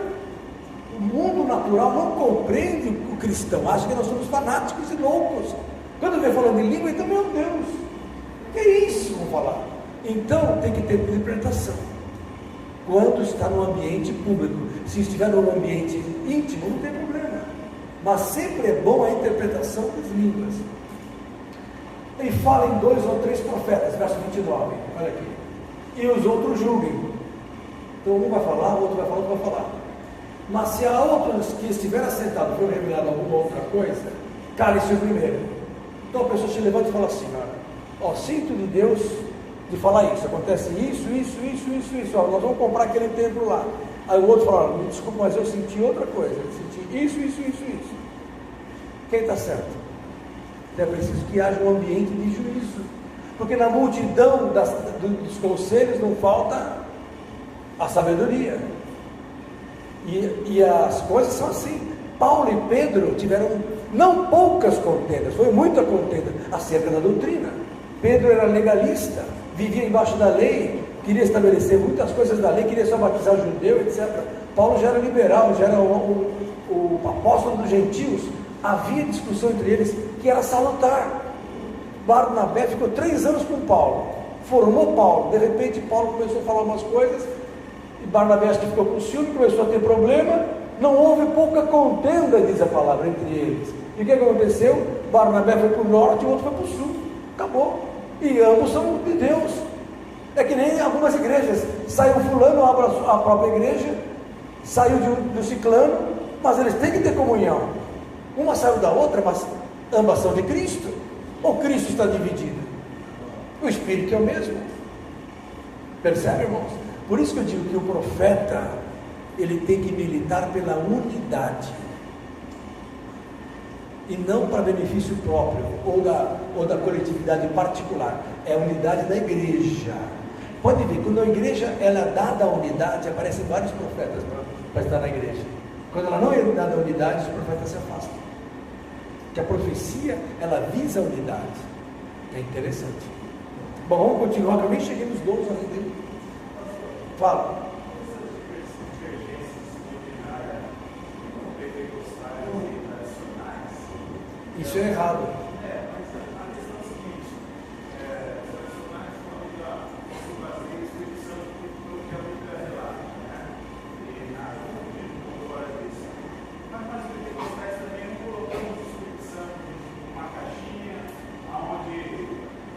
O mundo natural não compreende o cristão, acha que nós somos fanáticos e loucos. Quando vem falando em língua, então, meu Deus, que é isso? Vamos falar. Então, tem que ter interpretação. Quando está no ambiente público, se estiver no ambiente íntimo, não tem problema. Mas sempre é bom a interpretação das línguas. E falem 2 ou 3 profetas, verso 29, olha aqui. E os outros julguem. Então um vai falar, o outro vai falar, o outro vai falar. Mas se há outros que estiverem assentados for revelado alguma outra coisa, cale-se o primeiro. Então a pessoa se levanta e fala assim, ó, sinto de Deus de falar isso, acontece isso, ó, nós vamos comprar aquele templo lá. Aí o outro fala, me desculpa, mas eu senti outra coisa, eu senti isso. Quem está certo? Então é preciso que haja um ambiente de juízo, porque na multidão dos conselhos não falta a sabedoria, e as coisas são assim. Paulo e Pedro tiveram não poucas contendas, foi muita contenda acerca da doutrina. Pedro era legalista, vivia embaixo da lei, queria estabelecer muitas coisas da lei, queria só batizar o judeu, etc. Paulo já era liberal, já era o apóstolo dos gentios. Havia discussão entre eles que era salutar. Barnabé ficou 3 anos com Paulo, formou Paulo. De repente Paulo começou a falar umas coisas e Barnabé acho que ficou com ciúme, começou a ter problema. Não houve pouca contenda, diz a palavra, entre eles. E o que aconteceu? Barnabé foi para o norte e o outro foi para o sul. Acabou. E ambos são de Deus. É que nem algumas igrejas. Saiu fulano, abre a própria igreja, saiu do ciclano, mas eles têm que ter comunhão. Uma saiu da outra, mas ambas são de Cristo. Ou Cristo está dividido? O Espírito é o mesmo. Percebe, irmãos? Por isso que eu digo que o profeta, ele tem que militar pela unidade, e não para benefício próprio, ou da coletividade particular. É a unidade da igreja. Pode ver, quando a igreja ela é dada a unidade, aparecem vários profetas para estar na igreja. Quando ela não é dada a unidade, os profetas se afastam. Porque a profecia, ela visa a unidade. É interessante. Bom, vamos continuar, que eu nem cheguei nos 12 ainda. Fala. Isso é errado. Mas a questão é o seguinte, tradicionais falam da fazer instituição que a Bíblia relata, né? E nada, não fora disso. Mas os pentecostais também não colocamos instituição numa caixinha, onde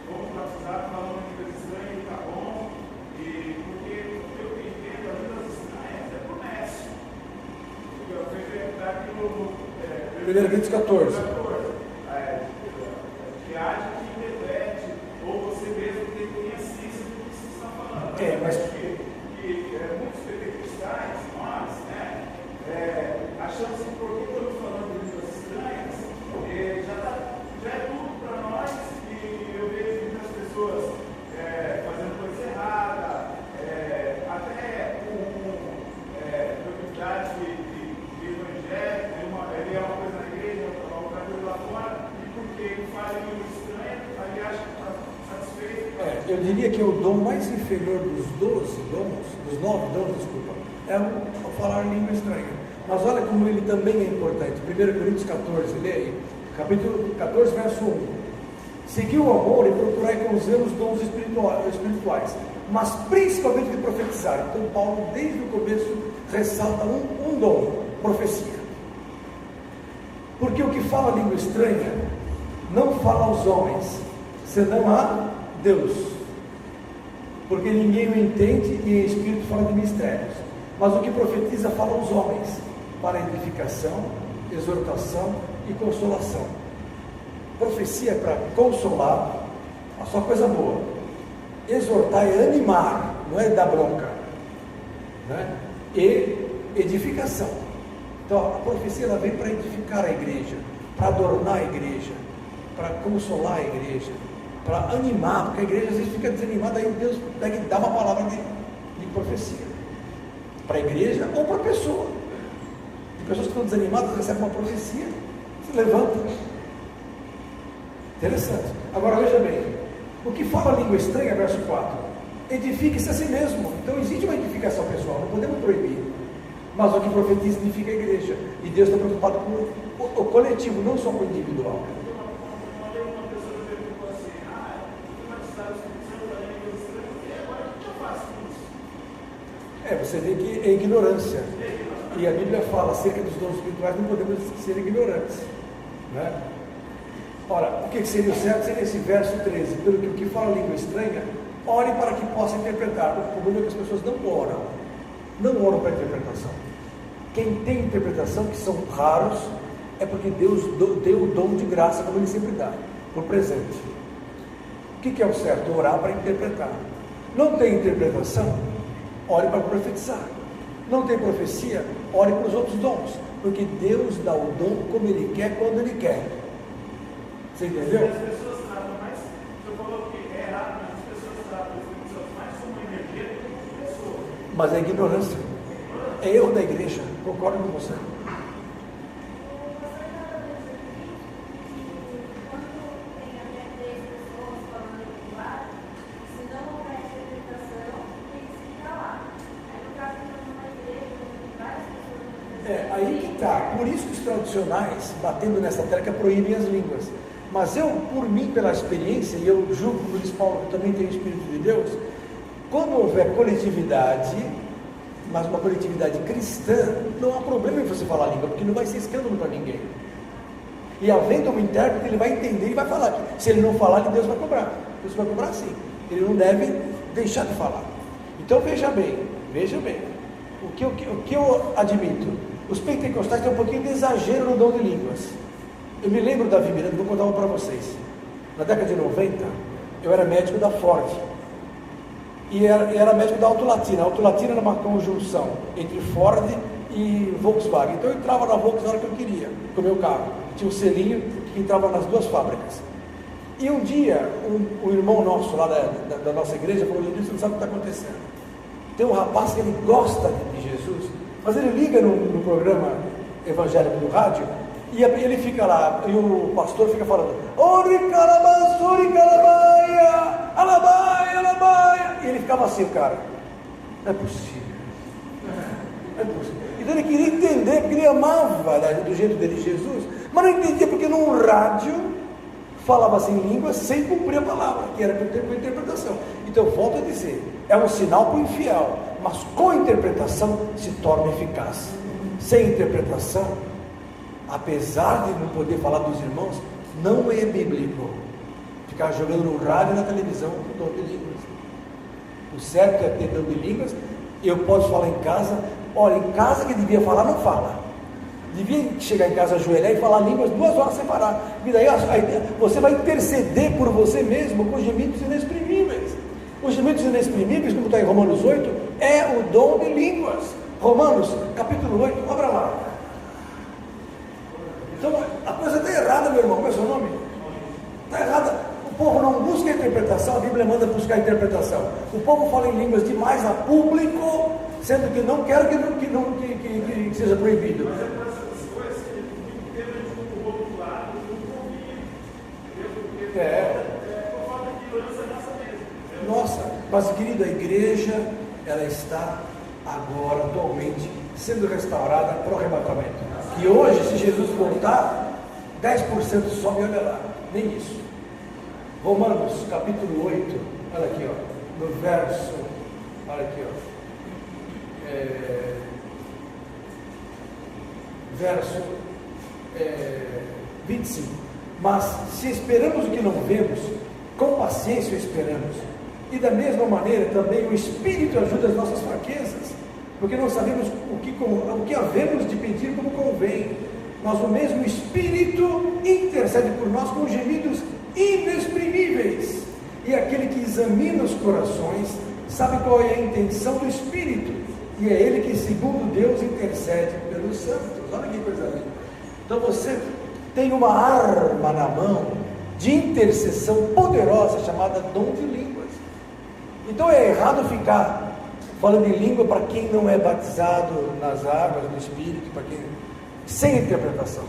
vamos batizar falando em língua estranha e tá bom, e porque o que eu entendo, as línguas estranhas é promessa. Eu fui perguntar aqui no 1 Coríntios 14. Que haja que interprete, ou você mesmo que tenha ciência do que você está falando. Mas muitos pentecostais, nós, né, achamos que porque estamos falando de línguas estranhas, já é tudo para nós, e eu vejo muitas pessoas fazendo coisa errada, até com novidade de evangelho, ele é uma coisa na igreja, outra coisa diria que o dom mais inferior dos 12 dons, dos 9 dons, desculpa, é o falar língua estranha. Mas olha como ele também é importante. 1 Coríntios 14, lê aí, capítulo 14, verso 1. Seguir o amor e procurar com zelo os dons espirituais, mas principalmente de profetizar. Então Paulo, desde o começo, ressalta um dom, profecia. Porque o que fala língua estranha não fala aos homens, senão a Deus. Porque ninguém o entende e em espírito fala de mistérios. Mas o que profetiza fala aos homens, para edificação, exortação e consolação. Profecia é para consolar, a só coisa boa. Exortar é animar, não é dar bronca, né? E edificação. Então a profecia ela vem para edificar a igreja, para adornar a igreja, para consolar a igreja, para animar, porque a igreja às vezes fica desanimada, aí Deus dá uma palavra de profecia para a igreja ou para a pessoa. Tem pessoas que estão desanimadas, recebem uma profecia, se levantam. Interessante. Agora veja bem, o que fala língua estranha, verso 4, edifique-se a si mesmo. Então existe uma edificação pessoal, não podemos proibir. Mas o que profetiza edifica a igreja. E Deus está preocupado com o coletivo, não só com o individual. Uma pessoa perguntou assim, uma cidade espiritual da língua estranha, e agora o que eu faço com isso? Você vê que é ignorância. E a Bíblia fala acerca dos dons espirituais, não podemos ser ignorantes, né? Ora, o que seria o certo? Seria esse verso 13, pelo que o que fala língua estranha, ore para que possa interpretar. O problema é que as pessoas não oram para interpretação. Quem tem interpretação, que são raros, é porque Deus deu o dom de graça, como Ele sempre dá, por presente. O que é o certo? Orar para interpretar. Não tem interpretação? Ore para profetizar. Não tem profecia? Ore para os outros dons, porque Deus dá o dom como Ele quer, quando Ele quer. Você entendeu? As pessoas tratam mais, você falou que é errado, mas as pessoas tratam as pessoas mais como energia do que como pessoa. Mas é ignorância. É erro da igreja. Concordo com você. Aí que está. Por isso que os tradicionais, batendo nessa tecla, proíbem as línguas. Mas eu, por mim, pela experiência, e eu julgo que o Luiz Paulo também tem o Espírito de Deus, quando houver coletividade, mas uma coletividade cristã, não há problema em você falar a língua, porque não vai ser escândalo para ninguém. E havendo um intérprete, ele vai entender e vai falar. Se ele não falar, Deus vai cobrar. Deus vai cobrar sim. Ele não deve deixar de falar. Então veja bem. O que eu admito? Os pentecostais têm um pouquinho de exagero no dom de línguas. Eu me lembro da Miranda, vou contar uma para vocês. Na década de 90, eu era médico da Ford. E era médico da Auto Latina. A Auto Latina era uma conjunção entre Ford e Volkswagen. Então eu entrava na Volkswagen na hora que eu queria, com o meu carro. Tinha um selinho que entrava nas duas fábricas. E um dia, um irmão nosso lá da nossa igreja falou: "Você não sabe o que está acontecendo. Tem um rapaz que ele gosta de Jesus, mas ele liga no programa evangélico do rádio, e ele fica lá, e o pastor fica falando, alabaia, e ele ficava assim, cara, não é possível. Então ele queria entender, porque ele amava, né, do jeito dele Jesus, mas não entendia porque num rádio falava-se em línguas sem cumprir a palavra, que era com interpretação. Então eu volto a dizer, é um sinal para o infiel, mas com interpretação se torna eficaz. Sem interpretação, apesar de não poder falar dos irmãos, não é bíblico ficar jogando no rádio e na televisão o dom de línguas. O certo é ter dom de línguas. Eu posso falar em casa. Olha, em casa que devia falar, não fala. Devia chegar em casa, ajoelhar e falar línguas 2 horas sem parar. E daí você vai interceder por você mesmo com gemidos inexprimíveis. Os gemidos inexprimíveis, como está em Romanos 8, é o dom de línguas. Romanos, capítulo 8, abra lá. Então, a coisa está errada, meu irmão. Qual é o seu nome? Está errada. O povo não busca interpretação, a Bíblia manda buscar interpretação. O povo fala em línguas demais a público, sendo que não quer que seja proibido. nossa. Mas, querido, a igreja, ela está agora, atualmente, sendo restaurada para o arrebatamento. E hoje, se Jesus voltar, 10% sobe e olha lá, nem isso. Romanos, capítulo 8, olha aqui, ó, no verso, olha aqui, ó. Verso 25. Mas se esperamos o que não vemos, com paciência o esperamos. E da mesma maneira também o Espírito ajuda as nossas fraquezas, porque não sabemos o que havemos de pedir como convém. Mas o mesmo Espírito intercede por nós com gemidos inexprimíveis. E aquele que examina os corações sabe qual é a intenção do Espírito. E é Ele que, segundo Deus, intercede pelos santos. Olha que coisa linda. Então você tem uma arma na mão de intercessão poderosa chamada dom de línguas. Então é errado ficar falando em língua para quem não é batizado nas águas do Espírito, para quem sem interpretação,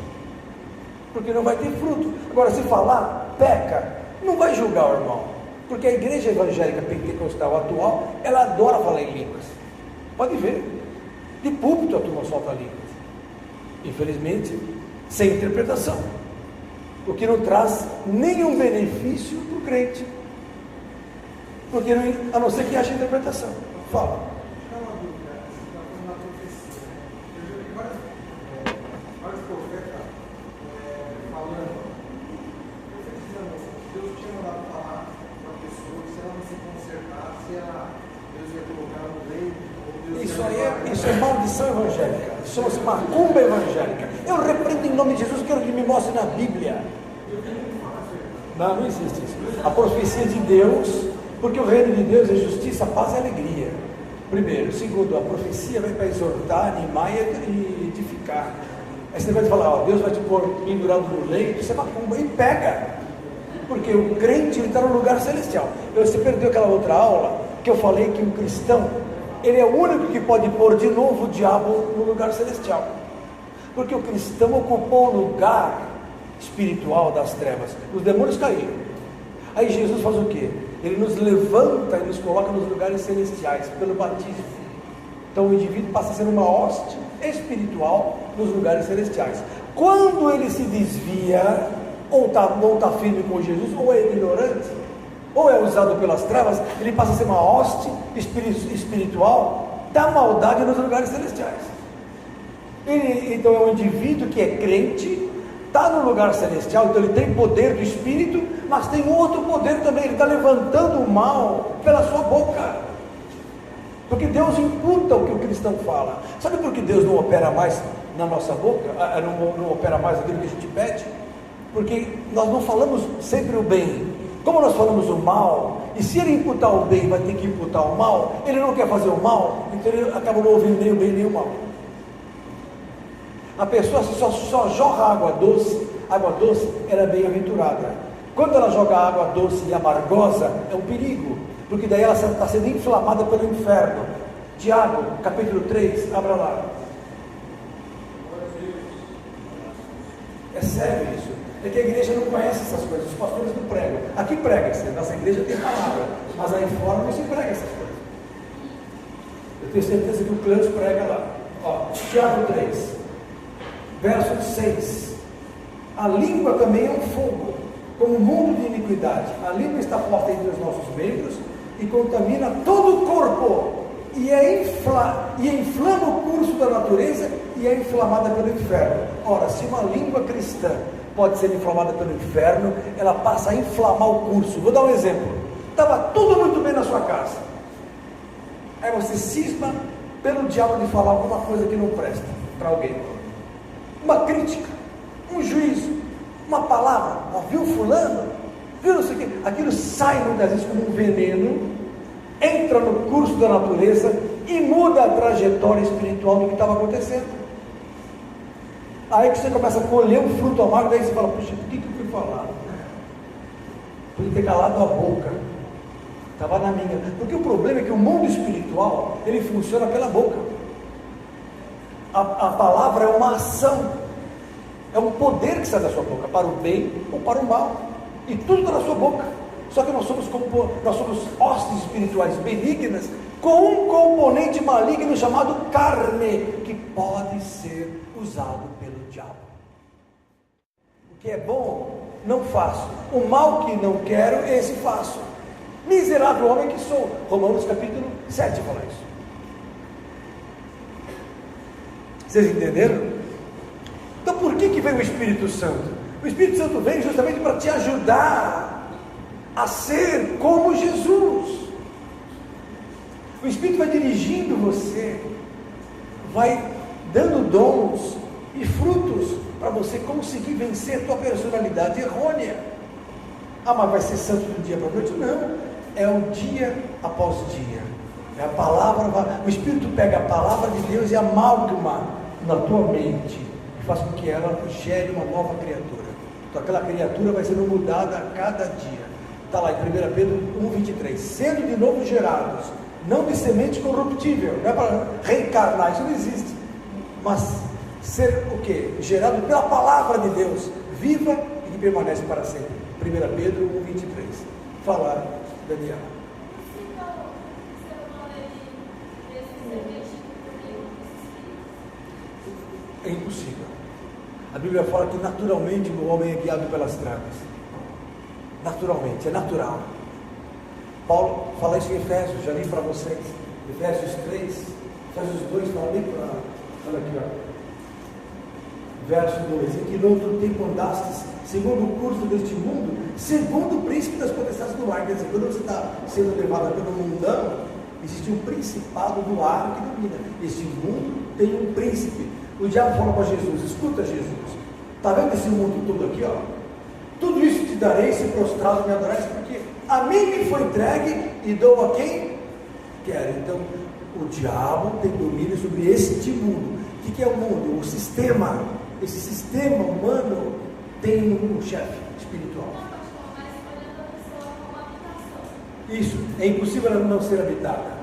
porque não vai ter fruto. Agora, se falar, peca, não vai julgar o irmão, porque a igreja evangélica pentecostal atual, ela adora falar em línguas. Pode ver, de púlpito a turma solta línguas, infelizmente, sem interpretação, o que não traz nenhum benefício para o crente, porque a não ser que haja interpretação. Fala. Não, uma dúvida, você está falando da profecia, né? Eu já vi vários profetas falando, profetizando, Deus tinha mandado falar para a pessoa que se ela não se consertasse, Deus ia colocar no leito. Isso é maldição evangélica, isso é macumba evangélica. Eu repreendo em nome de Jesus, quero que me mostre na Bíblia. Não existe isso. A profecia de Deus, porque o reino de Deus é justiça, paz e alegria. Primeiro. Segundo, a profecia vai para exortar, animar e edificar. Aí você vai falar, ó, Deus vai te pôr pendurado no leito, isso é macumba, e pega. Porque o crente, ele está no lugar celestial. Você perdeu aquela outra aula, que eu falei que o cristão, ele é o único que pode pôr de novo o diabo no lugar celestial, porque o cristão ocupou o lugar espiritual das trevas, os demônios caíram. Aí Jesus faz o quê? Ele nos levanta e nos coloca nos lugares celestiais, pelo batismo. Então o indivíduo passa a ser uma hoste espiritual nos lugares celestiais. Quando ele se desvia, ou não está firme com Jesus, ou é ignorante, ou é usado pelas trevas, ele passa a ser uma hoste espiritual da maldade nos lugares celestiais. Ele, então, é um indivíduo que é crente, está no lugar celestial, então ele tem poder do Espírito, mas tem outro poder também, ele está levantando o mal pela sua boca, porque Deus imputa o que o cristão fala. Sabe por que Deus não opera mais na nossa boca, não opera mais aquilo que a gente pede? Porque nós não falamos sempre o bem. Como nós falamos o mal, e se ele imputar o bem, vai ter que imputar o mal, ele não quer fazer o mal, então ele acaba não ouvindo nem o bem nem o mal. A pessoa só jorra água doce ela é bem-aventurada. Quando ela joga água doce e amargosa, é um perigo, porque daí ela está sendo inflamada pelo inferno. Tiago, capítulo 3, abra lá. É sério isso. É que a igreja não conhece essas coisas, os pastores não pregam. Aqui prega-se, nossa igreja tem palavra, mas aí fora não se prega essas coisas. Eu tenho certeza que o Clãs prega lá. Ó, Tiago 3, verso 6. A língua também é um fogo, como um mundo de iniquidade. A língua está posta entre os nossos membros e contamina todo o corpo, e inflama o curso da natureza e é inflamada pelo inferno. Ora, se uma língua cristã pode ser inflamada pelo inferno, ela passa a inflamar o curso. Vou dar um exemplo. Estava tudo muito bem na sua casa, aí você cisma pelo diabo de falar alguma coisa que não presta para alguém, uma crítica, um juízo, uma palavra, viu fulano, viu não sei o que, aquilo sai muitas vezes como um veneno, entra no curso da natureza e muda a trajetória espiritual do que estava acontecendo. Aí que você começa a colher um fruto amargo, daí você fala, puxa, por que eu fui falar? Podia ter calado a boca, estava na minha. Porque o problema é que o mundo espiritual, ele funciona pela boca. A palavra é uma ação, é um poder que sai da sua boca, para o bem ou para o mal, e tudo está na sua boca. Só que nós somos hostes espirituais benignas com um componente maligno chamado carne, que pode ser usado pelo diabo. O que é bom, não faço. O mal que não quero, esse faço. Miserável homem que sou. Romanos capítulo 7 fala isso. Vocês entenderam? Então por que veio o Espírito Santo? O Espírito Santo veio justamente para te ajudar a ser como Jesus. O Espírito vai dirigindo você, vai dando dons e frutos para você conseguir vencer a tua personalidade errônea. Ah, mas vai ser santo do dia para a noite? Não, é o dia após dia. É a palavra, o Espírito pega a palavra de Deus e amalgama na tua mente e faz com que ela gere uma nova criatura. Então aquela criatura vai sendo mudada a cada dia. Está lá em 1 Pedro 1,23. Sendo de novo gerados, não de semente corruptível, não é para reencarnar, isso não existe, mas ser o quê? Gerado pela palavra de Deus, viva e que permanece para sempre. 1 Pedro 1,23. Fala, Daniela. É impossível. A Bíblia fala que naturalmente o homem é guiado pelas trevas. Naturalmente, é natural. Paulo fala isso em Efésios, já li para vocês. Efésios 3, Efésios 2, fala bem para. Olha aqui, ó. Verso 2: em que no outro tempo andastes, segundo o curso deste mundo, segundo o príncipe das potestades do ar. Quer dizer, quando você está sendo levado pelo mundão, existe um principado do ar que domina. Este mundo tem um príncipe. O diabo fala para Jesus: escuta, Jesus, está vendo esse mundo todo aqui, ó? Tudo isso te darei se prostrado me adorares, porque a mim me foi entregue e dou a quem quer. Então, o diabo tem domínio sobre este mundo. O que é o mundo? O sistema. Esse sistema humano tem um chefe espiritual. Isso, é impossível ela não ser habitada.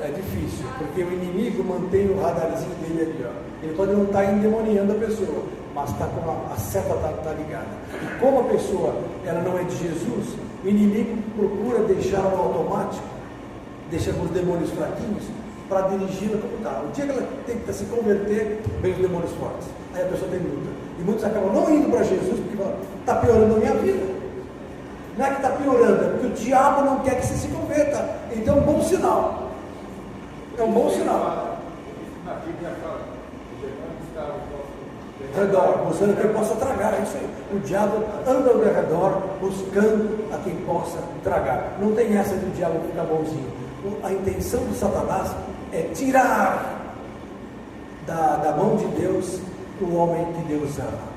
É difícil, porque o inimigo mantém o radarzinho dele ali, ó. Ele pode não estar endemoniando a pessoa, mas está com a seta está ligada. E como a pessoa ela não é de Jesus, o inimigo procura deixar no automático, deixa os demônios fraquinhos, para dirigi-la como está. O dia que ela tenta se converter, vem os demônios fortes. Aí a pessoa tem luta. E muitos acabam não indo para Jesus, porque falam: está piorando a minha vida. Não é que está piorando, é porque o diabo não quer que você se converta. Então é um bom sinal. É um bom sinal. Na Bíblia fala: o demônio está ao redor, buscando quem possa tragar. É isso aí. O diabo anda ao redor, buscando a quem possa tragar. Não tem essa de o diabo ficar bonzinho. A intenção de Satanás é tirar da mão de Deus o homem que Deus ama.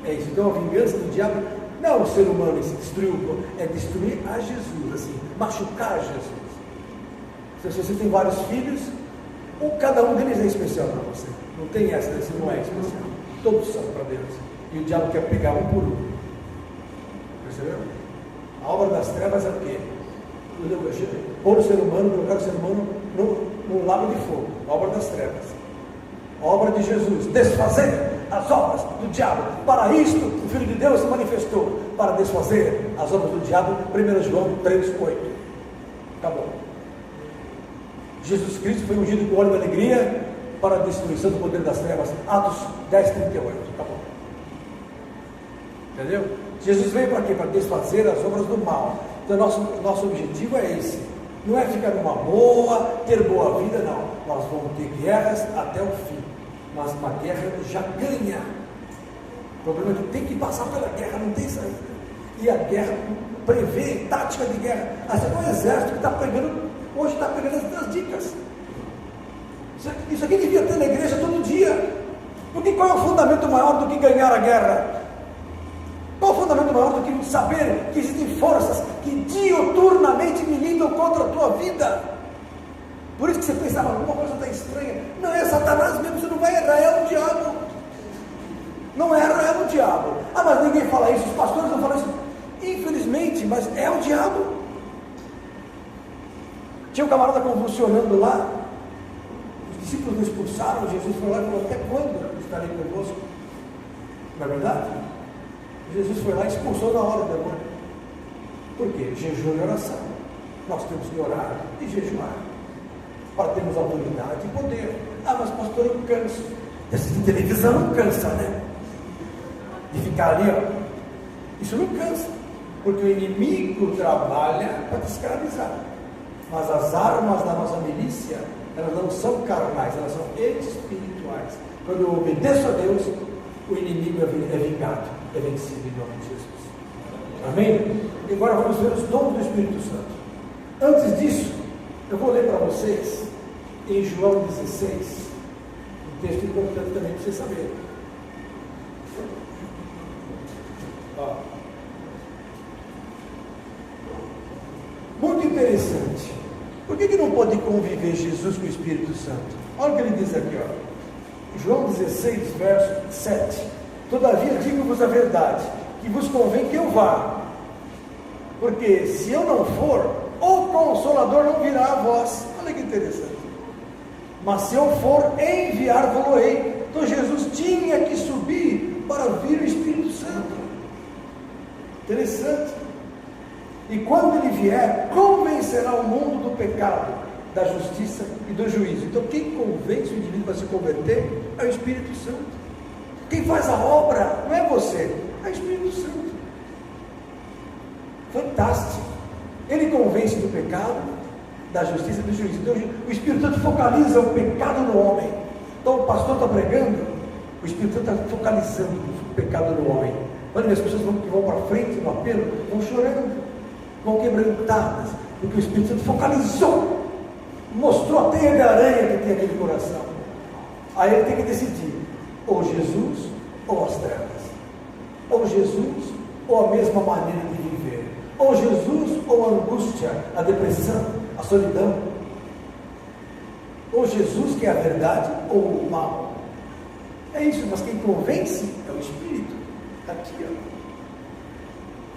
É isso. Então a vingança do diabo não é o ser humano que se destruiu, é destruir a Jesus, assim, machucar Jesus. Se você tem vários filhos, cada um deles é especial para você. Não tem essa, esse não é especial. Todos são para Deus. E o diabo quer pegar um por um. Percebeu? A obra das trevas é o quê? Pôr o ser humano, colocar o ser humano no lago de fogo. A obra das trevas. A obra de Jesus, desfazer as obras do diabo. Para isto o Filho de Deus se manifestou, para desfazer as obras do diabo. 1 João 3,8. Acabou. Jesus Cristo foi ungido com óleo da alegria para a destruição do poder das trevas. Atos 10:38. Acabou. Entendeu? Jesus veio para quê? Para desfazer as obras do mal. Então nosso objetivo é esse. Não é ficar numa boa, ter boa vida, não. Nós vamos ter guerras até o fim. Mas uma guerra já ganha. O problema é que tem que passar pela guerra, não tem saída. E a guerra prevê tática de guerra. Assim como o exército que está pregando, hoje está pegando as dicas. Isso aqui devia ter na igreja todo dia. Porque qual é o fundamento maior do que ganhar a guerra? Qual é o fundamento maior do que saber que existem forças que diuturnamente militam contra a tua vida? Por isso que você pensava, alguma coisa está estranha. Não é Satanás mesmo, você não vai errar, é o diabo. Não erra, é o diabo. Ah, mas ninguém fala isso, os pastores não falam isso. Infelizmente, mas é o diabo. Tinha um camarada convulsionando lá. Os discípulos não expulsaram, Jesus foi lá e falou: até quando estarei convosco? Não é verdade? Jesus foi lá e expulsou na hora o demônio. Por quê? Jejum e oração. Nós temos que orar e jejuar para termos autoridade e poder. Ah, mas pastor, eu canso. Assistir televisão não cansa, né? De ficar ali, ó. Isso não cansa, porque o inimigo trabalha para te escravizar. Mas as armas da nossa milícia, elas não são carnais, elas são espirituais. Quando eu obedeço a Deus, o inimigo é vingado, é vencido em nome de Jesus. Amém? E agora vamos ver os dons do Espírito Santo. Antes disso, eu vou ler para vocês em João 16, um texto importante também para vocês saberem. Ó. Muito interessante. Por que não pode conviver Jesus com o Espírito Santo? Olha o que ele diz aqui, ó. João 16, verso 7. Todavia digo-vos a verdade, que vos convém que eu vá, porque se eu não for, o Consolador não virá a vós. Olha que interessante. Mas se eu for, enviar-vos-ei. Então Jesus tinha que subir para vir o Espírito Santo. Interessante. E quando ele vier, convencerá o mundo do pecado, da justiça e do juízo. Então quem convence o indivíduo para se converter é o Espírito Santo. Quem faz a obra não é você, é o Espírito Santo. Fantástico. Ele convence do pecado, da justiça e do juízo. Então o Espírito Santo focaliza o pecado no homem. Então o pastor está pregando, o Espírito Santo está focalizando o pecado no homem. Olha, as pessoas que vão para frente no apelo, vão chorando, vão quebrantadas, porque o Espírito Santo focalizou, mostrou a teia de aranha que tem aquele coração. Aí ele tem que decidir, ou Jesus ou as trevas, ou Jesus ou a mesma maneira de viver, ou Jesus ou a angústia, a depressão, a solidão, ou Jesus que é a verdade ou o mal. É isso, mas quem convence é o Espírito. Aqui, ó.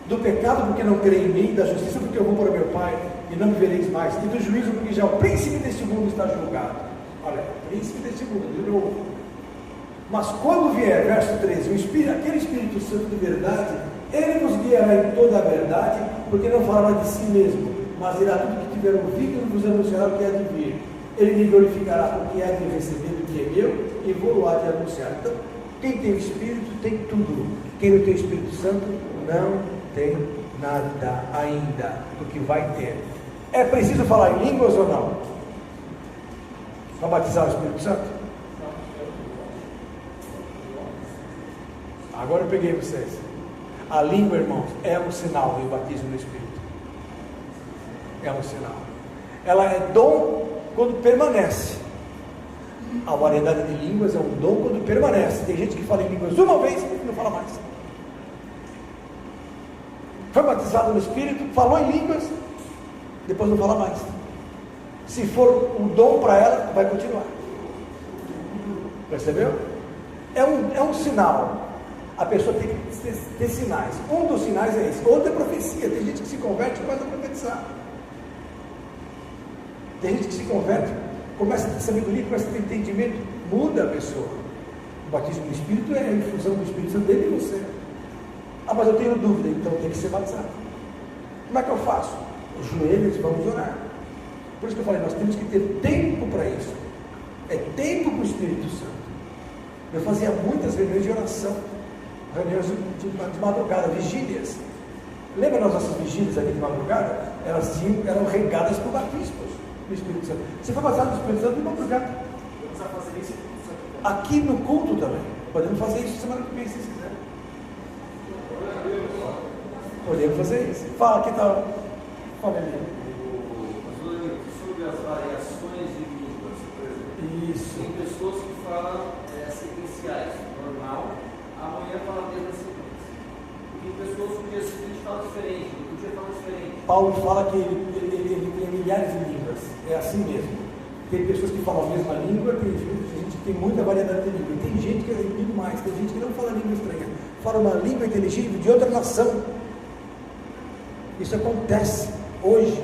Do pecado porque não creio em mim, da justiça porque eu vou para meu Pai e não me vereis mais, e do juízo porque já o príncipe deste mundo está julgado. Olha, o príncipe deste mundo, de novo. Mas quando vier, verso 13, aquele Espírito Santo de verdade, ele nos guiará em toda a verdade, porque não falará de si mesmo, mas irá tudo que tiver ouvido e vos anunciará o que é de vir. Ele me glorificará porque é de receber do que é meu e vou lá de anunciar. Então, quem tem o Espírito tem tudo. Quem não tem o Espírito Santo não tem nada ainda, porque vai ter. É preciso falar em línguas ou não? Para batizar o Espírito Santo? Agora eu peguei vocês. A língua, irmãos, é um sinal do batismo no Espírito. É um sinal. Ela é dom quando permanece. A variedade de línguas é um dom quando permanece. Tem gente que fala em línguas uma vez e não fala mais. Foi batizado no Espírito, falou em línguas, depois não fala mais. Se for um dom para ela, vai continuar. Percebeu? É um sinal. A pessoa tem que ter sinais. Um dos sinais é esse. Outro é profecia. Tem gente que se converte e começa a profetizar. Tem gente que se converte, começa a ter sabedoria, começa a ter entendimento, muda a pessoa. O batismo do Espírito é a infusão do Espírito Santo dentro de você. Ah, mas eu tenho dúvida, então tem que ser batizado. Como é que eu faço? Os joelhos, vamos orar. Por isso que eu falei, nós temos que ter tempo para isso. É tempo para o Espírito Santo. Eu fazia muitas reuniões de oração, reuniões de madrugada, vigílias. Lembra das nossas vigílias aqui de madrugada? Elas eram regadas por batismos do Espírito Santo. Você foi batizado no Espírito Santo de madrugada. Vamos fazer isso Aqui no culto também. Podemos fazer isso semana que vem, se quiser. Podemos fazer isso. Fala, que tal? Família. Sobre as variações de línguas, por exemplo. Isso. Tem pessoas que falam sequenciais, normal, amanhã fala a mesma sequência. Tem pessoas que no dia seguinte falam diferente, no outro dia falam diferente. Paulo fala que ele tem milhares de línguas. É assim mesmo. Tem pessoas que falam a mesma língua, tem gente que tem muita variedade de língua. Tem gente que é muito mais, tem gente que não fala língua estranha. Fala uma língua inteligível de outra nação. Isso acontece hoje.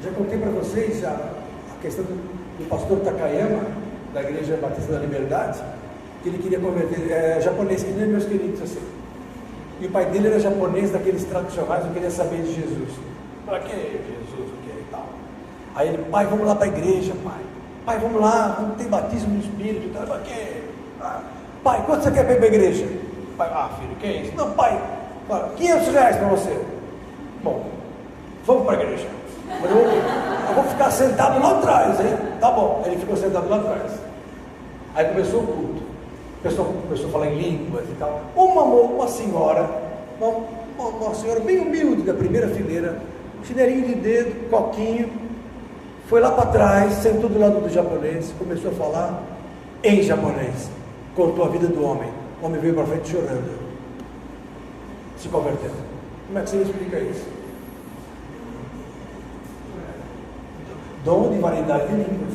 Já contei para vocês a questão do pastor Takayama, da Igreja Batista da Liberdade, que ele queria converter, japonês, que nem meus queridos assim. E o pai dele era japonês, daqueles tradicionais, não queria saber de Jesus. Para que Jesus, o que e tal? Aí ele, pai, vamos lá para a igreja, pai. Pai, vamos lá, vamos ter batismo no Espírito. Para quê? Pai, quanto você quer para ir para a igreja? Pai, filho, que é isso? Não, pai, R$500 para você. Bom, vamos para a igreja. Mas eu vou ficar sentado lá atrás, hein? Tá bom. Ele ficou sentado lá atrás. Aí começou o culto. O pessoal começou a falar em línguas e tal. Uma senhora, uma senhora bem humilde da primeira fileira, chinelinho de dedo, coquinho, foi lá para trás, sentou do lado do japonês, começou a falar em japonês. Contou a vida do homem. O homem veio para frente chorando, se convertendo. Como é que você explica isso? Dom de variedade de línguas,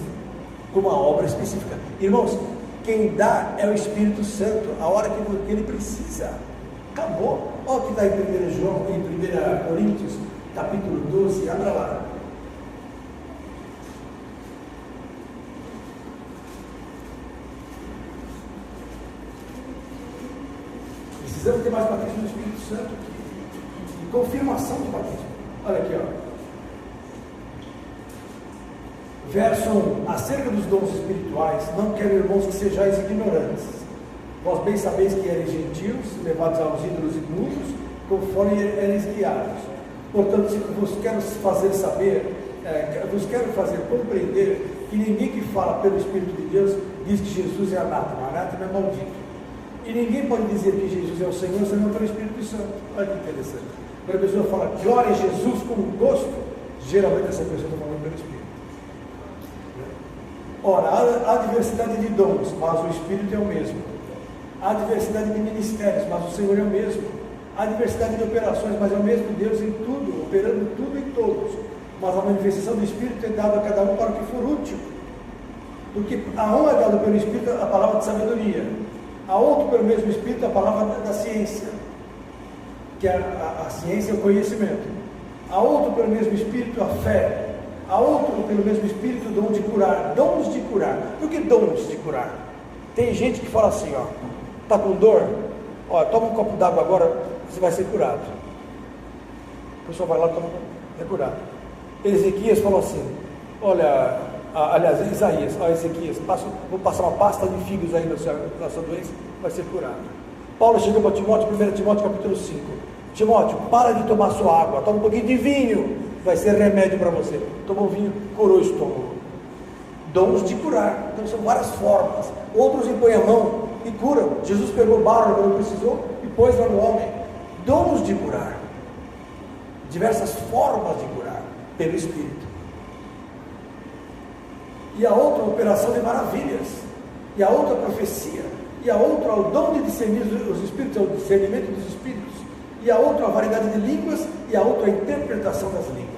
com uma obra específica. Irmãos, quem dá é o Espírito Santo, a hora que ele precisa. Acabou. Olha o que está em 1 Coríntios, capítulo 12, abra lá. Precisamos ter mais batismo do Espírito Santo e confirmação do batismo. Olha aqui, ó. Verso 1: acerca dos dons espirituais, não quero, irmãos, que sejais ignorantes. Vós bem sabeis que eres gentios, levados aos ídolos imundos, conforme eres guiados. Portanto, se vos quero fazer saber, vos quero fazer compreender que ninguém que fala pelo Espírito de Deus diz que Jesus é anátema. Anátema é maldito. E ninguém pode dizer que Jesus é o Senhor senão pelo Espírito Santo. Olha que interessante. Quando a pessoa fala glória a Jesus com gosto, geralmente essa pessoa está falando pelo Espírito. Ora, há diversidade de dons, mas o Espírito é o mesmo. Há diversidade de ministérios, mas o Senhor é o mesmo. Há diversidade de operações, mas é o mesmo Deus em tudo, operando tudo em todos. Mas a manifestação do Espírito é dada a cada um para o que for útil. Porque a um é dada pelo Espírito a palavra de sabedoria, a outro pelo mesmo Espírito a palavra da ciência, que a ciência é o conhecimento. A outro pelo mesmo Espírito a fé. A outro pelo mesmo Espírito o dom de curar. Dons de curar. Por que dons de curar? Tem gente que fala assim, ó, está com dor? Ó, toma um copo d'água agora, você vai ser curado. A pessoa vai lá e toma, é curado. Ezequias falou assim, olha, aliás, Isaías, ó, Ezequias, vou passar uma pasta de figos aí na sua doença, vai ser curado. Paulo chegou para Timóteo, 1 Timóteo capítulo 5, Timóteo, para de tomar sua água, toma um pouquinho de vinho, vai ser remédio para você. Tomou vinho, curou o estômago. Dons de curar, então são várias formas. Outros impõem a mão e curam. Jesus pegou barro quando precisou e pôs lá no homem. Dons de curar, diversas formas de curar pelo Espírito. E a outra, operação de maravilhas, e a outra, profecia, e a outra, o dom de discernir os Espíritos, é o discernimento dos Espíritos, e a outra, a variedade de línguas, e a outra, a interpretação das línguas.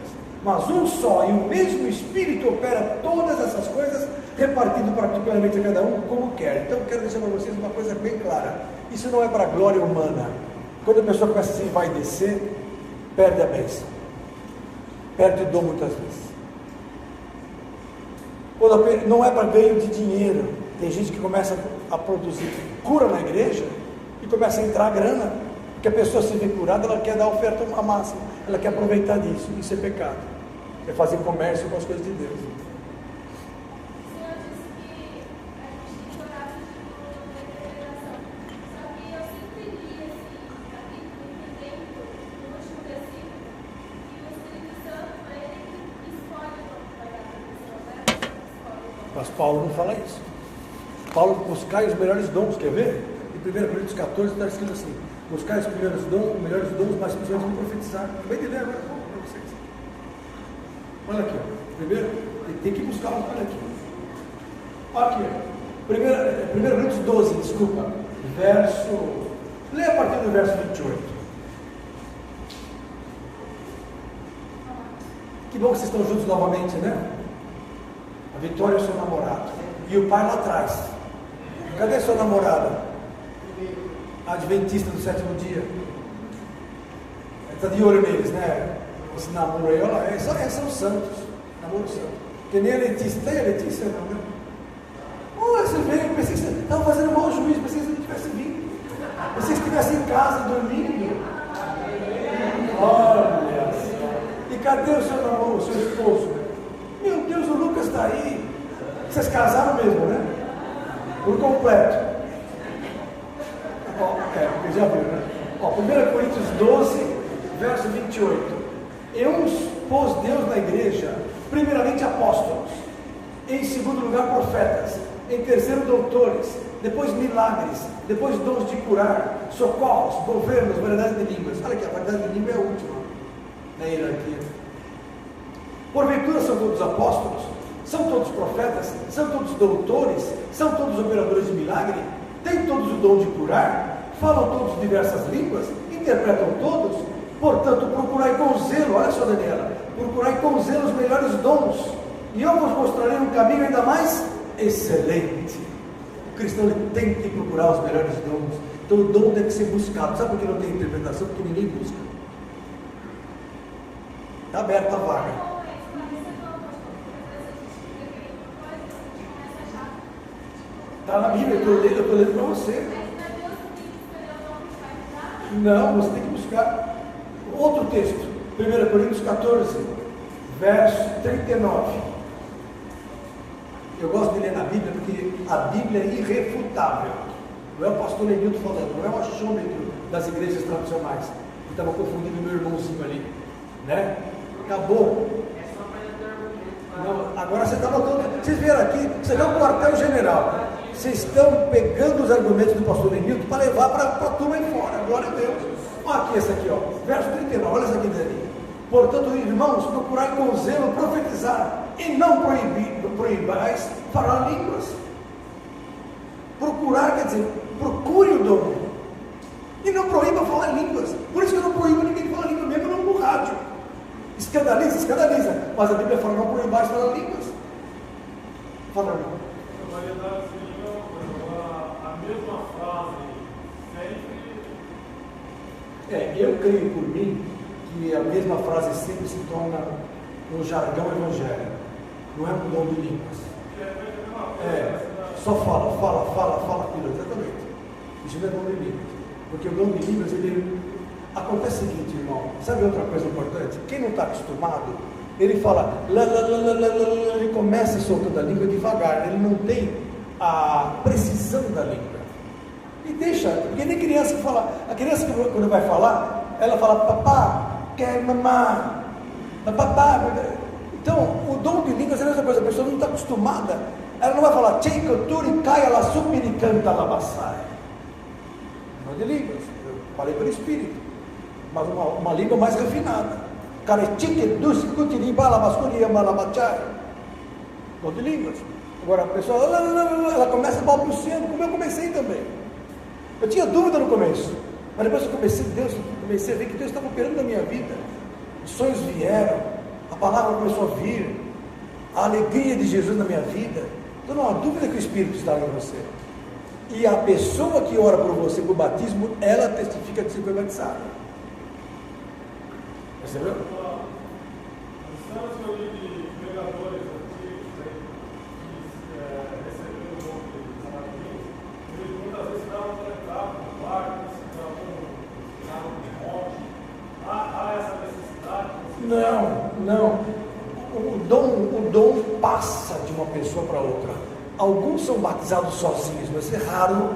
Mas um só e o mesmo Espírito opera todas essas coisas, repartido particularmente a cada um como quer. Então, quero dizer para vocês uma coisa bem clara: isso não é para a glória humana. Quando a pessoa começa assim, vai descer, perde a bênção, perde o dom muitas vezes. Quando não é para ganho de dinheiro. Tem gente que começa a produzir cura na igreja e começa a entrar grana, porque a pessoa se vê curada, ela quer dar a oferta à máxima, ela quer aproveitar disso. Isso é pecado, é fazer comércio com as coisas de Deus. Mas Paulo não fala isso. Paulo, buscai os melhores dons, quer ver? Em 1 Coríntios 14 está escrito assim: buscai os melhores dons, mas precisamos de profetizar. Acabei de ler agora para vocês. Olha aqui, ó. Primeiro, tem que buscar, olha aqui. Olha aqui, 1 Coríntios 12, desculpa, lê a partir do verso 28. Que bom que vocês estão juntos novamente, né? A Vitória é o seu namorado. E o pai lá atrás. Cadê sua namorada? A adventista do sétimo dia. Está de olho neles, né? Esse namoro aí, olha lá, são santos. Namoro santo. Que nem a Letícia. Tem a Letícia, não, né? Olha, você veio, pensei que você estava fazendo mau juízo, pensei que você não tivesse vindo. Pensei que você estivesse em casa dormindo. cadê o seu namoro, o seu esposo? Meu Deus, o Lucas está aí. Vocês casaram mesmo, né? Por completo. Ó, já viu, né? Ó, 1 Coríntios 12, verso 28. Eu pus Deus na igreja, primeiramente apóstolos, em segundo lugar profetas, em terceiro doutores, depois milagres, depois dons de curar, socorros, governos, variedade de línguas. Olha aqui, a variedade de língua é a última na hierarquia. Porventura são todos apóstolos, são todos profetas, são todos doutores, são todos operadores de milagre, têm todos o dom de curar, falam todos diversas línguas, interpretam todos. Portanto, procurai com zelo, olha só, Daniela, procurai com zelo os melhores dons, e eu vos mostrarei um caminho ainda mais excelente. O cristão ele tem que procurar os melhores dons. Então o dom deve ser buscado. Sabe por que não tem interpretação? Porque ninguém busca. Está aberta a vaga. Está na Bíblia, eu estou lendo para você. Não, você tem que buscar. Outro texto, 1 Coríntios 14, verso 39. Eu gosto de ler na Bíblia porque a Bíblia é irrefutável. Não é o pastor Lenilton falando, não é o achômetro das igrejas tradicionais, que estava confundindo o meu irmãozinho ali, né? Acabou. Não, agora você está notando, vocês viram aqui, você vê o quartel-general, vocês estão pegando os argumentos do pastor Lenilton para levar para a turma aí fora, glória a Deus. Olha aqui esse aqui, ó, verso 39, olha isso aqui dele. Portanto, irmãos, procurai com zelo profetizar, e não proibais falar línguas. Procurar quer dizer, procure o dom, e não proíba falar línguas. Por isso que eu não proíbo ninguém de falar língua mesmo no rádio. Escandaliza, mas a Bíblia fala, não proibais falar línguas. Fala, irmão. A variedade de língua, a mesma frase, sempre. Eu creio por mim que a mesma frase sempre se torna um jargão evangélico, não é um dom de línguas. Só fala aquilo, exatamente. Isso não é dom de línguas, porque o dom de línguas, acontece o seguinte, irmão, sabe outra coisa importante? Quem não está acostumado, ele fala, ele começa soltando a língua devagar, ele não tem a precisão da língua. E deixa, porque nem criança que fala, a criança que quando vai falar, ela fala, papá, quer mamar, papá. Então, o dom de línguas é a mesma coisa, a pessoa não está acostumada, ela não vai falar, tcheicotur e caia la supiricanta labassai. Dom de línguas, eu falei pelo Espírito, mas uma língua mais refinada. Caretique, dulce, cutiriba, labascuria, malabachai. Dom de línguas. Agora a pessoa, ela começa balbuciando, como eu comecei também. Eu tinha dúvida no começo, mas depois eu comecei a ver que Deus estava operando na minha vida. Os sonhos vieram, a palavra começou a vir, a alegria de Jesus na minha vida. Então não há dúvida que o Espírito está em você. E a pessoa que ora por você por batismo, ela testifica que você foi batizado. Percebeu? Os anos que eu li de pregadores antigos, que receberam o nome de samaritano, eles muitas vezes estavam conectados com barcos, estavam no monte. Há essa necessidade? Não. O dom passa de uma pessoa para outra. Alguns são batizados sozinhos, mas é raro,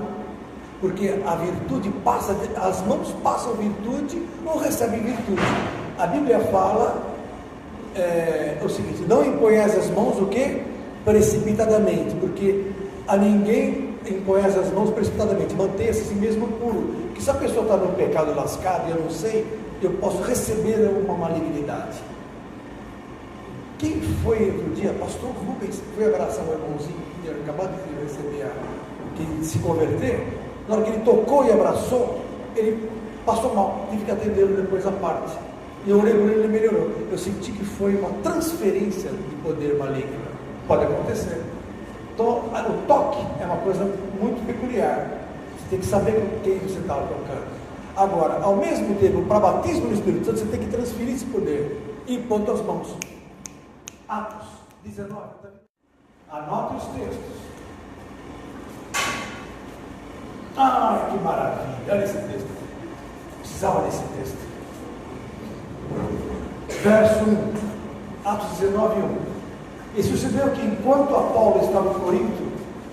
porque a virtude passa, as mãos passam virtude ou recebem virtude. A Bíblia fala o seguinte: não imponhais as mãos o quê? Precipitadamente, porque a ninguém impões as mãos precipitadamente, mantenha-se assim mesmo puro, que se a pessoa está no pecado lascado e eu não sei, eu posso receber uma malignidade. Quem foi outro dia? Pastor Rubens foi abraçar o irmãozinho que tinha acabado de receber, que se converter. Na hora que ele tocou e abraçou, ele passou mal, tive que atendê-lo depois à parte. E eu orei por ele, ele melhorou. Eu senti que foi uma transferência de poder maligno. Pode acontecer. Então, o toque é uma coisa muito peculiar. Você tem que saber com quem você está tocando. Agora, ao mesmo tempo, para batismo no Espírito Santo, você tem que transferir esse poder e pôr as mãos. Atos 19. Anote os textos. Ah, que maravilha! Olha esse texto. Precisava desse texto. verso 1, Atos 19, 1. E sucedeu que enquanto Apolo estava em Corinto,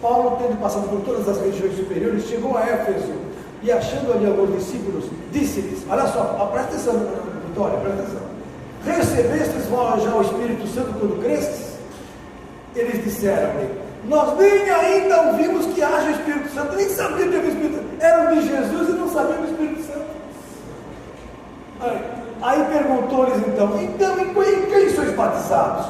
Paulo, tendo passado por todas as regiões superiores, chegou a Éfeso e, achando ali alguns discípulos, disse-lhes: olha só, presta atenção, Vitória, presta atenção. Recebestes vós já o Espírito Santo quando crestes? Eles disseram-lhe: nós nem ainda ouvimos que haja Espírito Santo, nem sabiam que havia Espírito Santo. Eram de Jesus e não sabiam do Espírito Santo. Aí perguntou-lhes então, em quem sois batizados?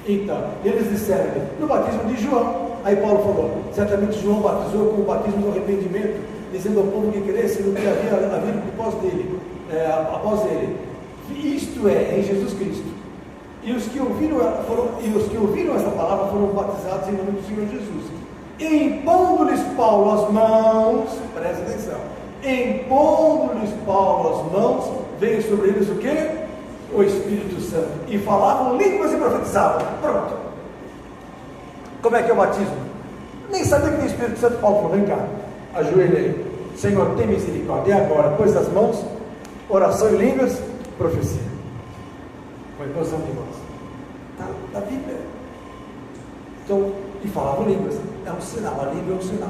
Então, eles disseram-lhe: no batismo de João. Aí Paulo falou: certamente João batizou com o batismo do arrependimento, dizendo ao povo que cresce no que havia havido após ele, isto é, em Jesus Cristo. E os que ouviram essa palavra foram batizados em nome do Senhor Jesus. E impondo-lhes Paulo as mãos, presta atenção, impondo-lhes Paulo as mãos, veio sobre eles o quê? O Espírito Santo. E falavam línguas e profetizavam. Pronto. Como é que é o batismo? Nem sabia que tem Espírito Santo. Paulo falou: vem cá, ajoelhei. Senhor, tem misericórdia. E agora, pôs as mãos, oração em línguas, profecia. Foi posição de mãos. Está na Bíblia. Então, e falavam línguas. É um sinal, a língua é um sinal.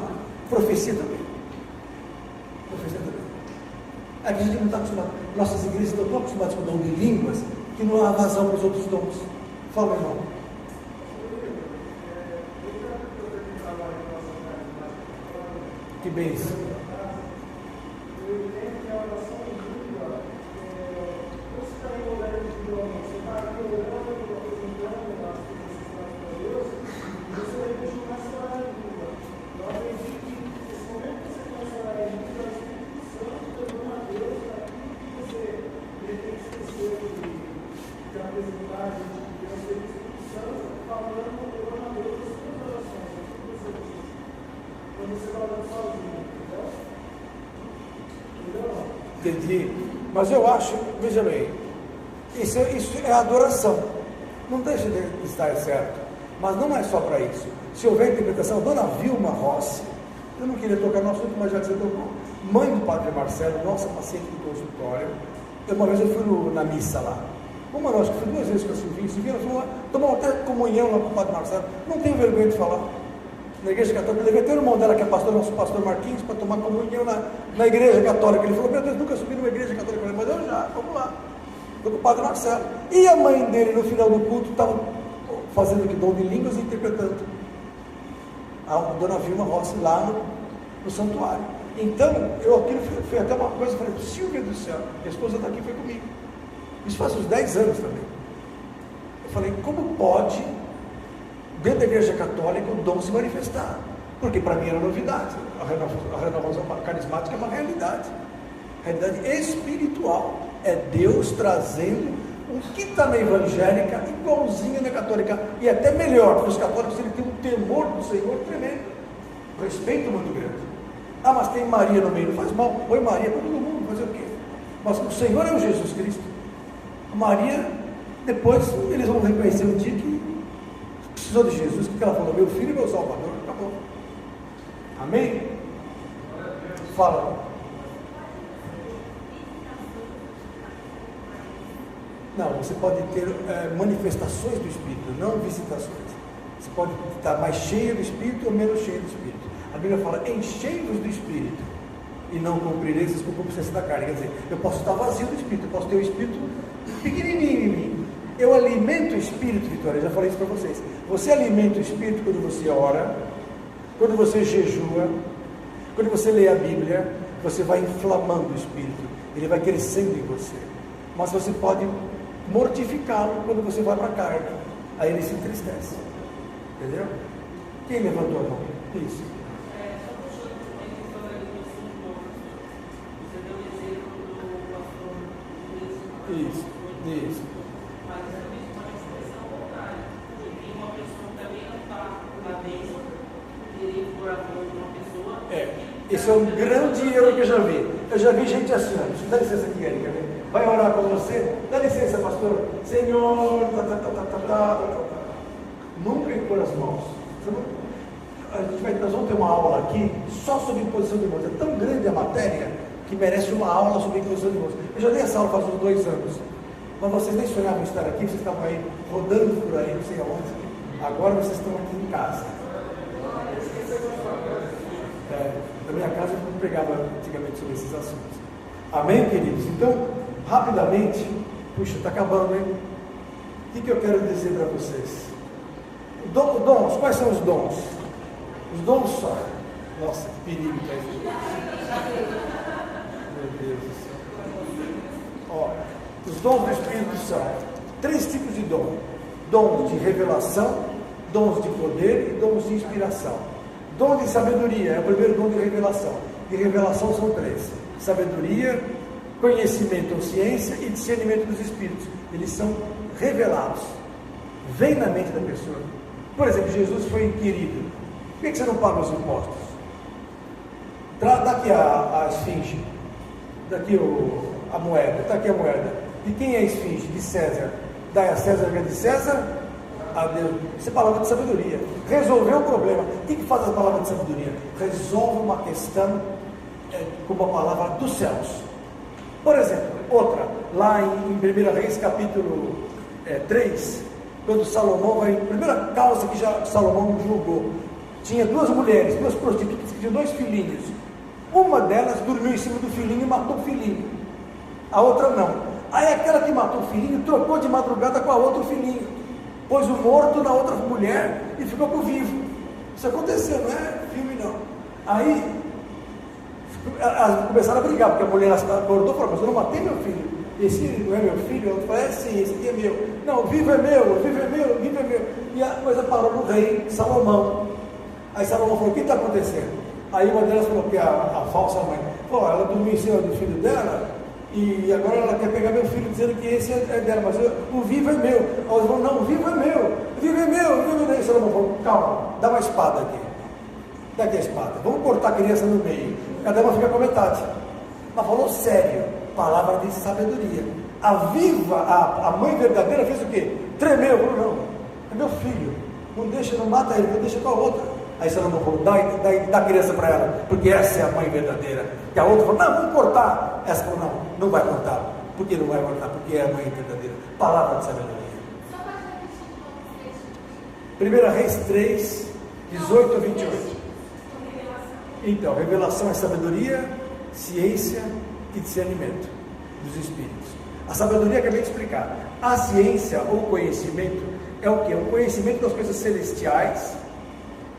Profecia também. Profecia também. É que a gente não está acostumado. Nossas igrejas estão tão acostumadas com o dom de línguas que não há vazão para os outros dons. Fala, meu irmão. Que bênção. Entendi, mas eu acho, veja bem, isso é adoração, não deixa de estar certo, mas não é só para isso. Se houver interpretação, Dona Vilma Rossi, eu não queria tocar no assunto, mas já que você tocou, mãe do Padre Marcelo, nossa paciente do consultório, uma vez eu fui na missa lá, como eu acho que fui 2 vezes com a Silvinha, nós fomos lá, tomamos até comunhão lá com o Padre Marcelo, não tenho vergonha de falar. Na igreja católica, eu levei até o irmão dela, que é pastor, nosso pastor Marquinhos, para tomar comunhão na igreja católica. Ele falou: meu Deus, nunca subi numa igreja católica. Eu falei: mas eu já, vamos lá. Foi com o Padre Marcelo. E a mãe dele, no final do culto, estava fazendo que dom de línguas e interpretando. A Dona Vilma Rossi lá no santuário. Então, aquilo foi até uma coisa, eu falei: Silvia do céu, minha esposa está aqui, foi comigo. Isso faz uns 10 anos também. Eu falei: como pode, dentro da igreja católica, o dom se manifestar? Porque para mim era novidade. A renovação carismática é uma realidade espiritual. É Deus trazendo o que está na evangélica igualzinho na católica, e até melhor, porque os católicos eles têm um temor do Senhor tremendo, respeito muito grande. Ah, mas tem Maria no meio, não faz mal, põe Maria para todo mundo, fazer o quê? Mas o Senhor é o Jesus Cristo. A Maria, depois eles vão reconhecer um dia que precisou de Jesus, que ela falou: meu filho e meu Salvador, acabou. Amém? Fala. Não, você pode ter manifestações do Espírito, não visitações. Você pode estar mais cheio do Espírito ou menos cheio do Espírito. A Bíblia fala: enchei-vos do Espírito e não cumprireis com a concupiscência da carne. Quer dizer, eu posso estar vazio do Espírito, eu posso ter o Espírito pequenininho em mim. Eu alimento o Espírito, Vitória, eu já falei isso para vocês. Você alimenta o Espírito quando você ora, quando você jejua, quando você lê a Bíblia, você vai inflamando o Espírito, ele vai crescendo em você. Mas você pode mortificá-lo quando você vai para a carne, aí ele se entristece. Entendeu? Quem levantou a mão? Isso. Isso, isso. Mas é a mesma expressão contrária. E tem uma pessoa que também não está na bênção, querer pôr a mão de uma pessoa. Esse é um grande erro que eu já vi. Eu já vi gente assim: dá licença aqui, Erika, vai orar com você? Dá licença, pastor. Senhor, nunca impor as mãos. Nós vamos ter uma aula aqui só sobre imposição de mãos. É tão grande a matéria que merece uma aula sobre imposição de mãos. Eu já dei essa aula faz uns 2 anos. Mas vocês nem sonhavam estar aqui, vocês estavam aí rodando por aí, não sei aonde. Agora vocês estão aqui em casa. Na minha casa eu não pregava antigamente sobre esses assuntos. Amém, queridos? Então, rapidamente, puxa, está acabando, hein? O que eu quero dizer para vocês? Dons, quais são os dons? Os dons são. Nossa, que perigo que é isso. Meu Deus do céu. Ó, os dons do Espírito são 3 tipos de dom: dons de revelação, dons de poder e dons de inspiração. Dom de sabedoria é o primeiro dom de revelação. De revelação são 3: sabedoria, conhecimento ou ciência e discernimento dos espíritos. Eles são revelados, vem na mente da pessoa. Por exemplo, Jesus foi inquirido: por que você não paga os impostos? Daqui a esfinge, daqui a moeda, está aqui a moeda. De quem é a esfinge? De César. Dai a César o que é de César, a Deus. Isso é palavra de sabedoria. Resolveu o problema. O que faz a palavra de sabedoria? Resolve uma questão com uma palavra dos céus. Por exemplo, outra, lá em 1 Reis, capítulo 3, quando Salomão vai, primeira causa que já Salomão julgou, tinha 2 mulheres, 2 prostitutas que tinham 2 filhinhos. Uma delas dormiu em cima do filhinho e matou o filhinho, a outra não. Aí aquela que matou o filhinho trocou de madrugada com a outra filhinho, pôs o morto na outra mulher e ficou com o vivo. Isso aconteceu, não é filme não. Aí elas começaram a brigar, porque a mulher acordou e falou: mas eu não matei meu filho, esse não é meu filho? Eu falei: sim, esse aqui é meu. Não, o vivo é meu, o vivo é meu, o vivo é meu. E a coisa parou no rei Salomão. Aí Salomão falou: o que está acontecendo? Aí uma delas falou que a falsa mãe falou: ela dormiu em cima do filho dela e agora ela quer pegar meu filho dizendo que esse é dela, mas o vivo é meu. A outra falou: não, o vivo é meu, o vivo é meu, o vivo é meu. Aí Salomão falou: calma, dá uma espada aqui. Dá aqui a espada, vamos cortar a criança no meio, cada uma fica com a metade. Mas falou sério, palavra de sabedoria. A mãe verdadeira fez o quê? Tremeu, falou: não, é meu filho, não deixa, não mata ele, não deixa com a outra. Aí Salomão falou: dá a criança para ela, porque essa é a mãe verdadeira. E a outra falou: não, vamos cortar. Essa falou: não, não vai cortar. Por que não vai cortar? Porque é a mãe verdadeira. Palavra de sabedoria. 1 Reis 3, 18 a 28. Então, revelação é sabedoria, ciência e discernimento dos espíritos. A sabedoria acabei de explicar. A ciência ou conhecimento é o que? O conhecimento das coisas celestiais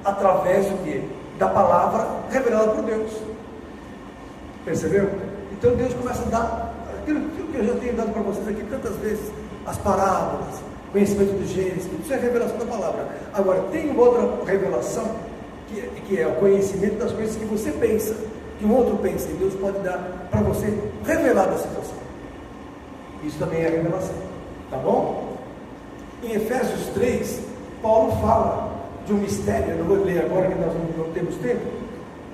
através do que? Da palavra revelada por Deus. Percebeu? Então Deus começa a dar aquilo que eu já tenho dado para vocês aqui tantas vezes, as parábolas, conhecimento do Gênesis, isso é a revelação da palavra. Agora, tem uma outra revelação que é o conhecimento das coisas que você pensa, que o outro pensa, e Deus pode dar para você revelar da situação. Isso também é revelação, tá bom? Em Efésios 3, Paulo fala de um mistério, eu não vou ler agora que nós não temos tempo,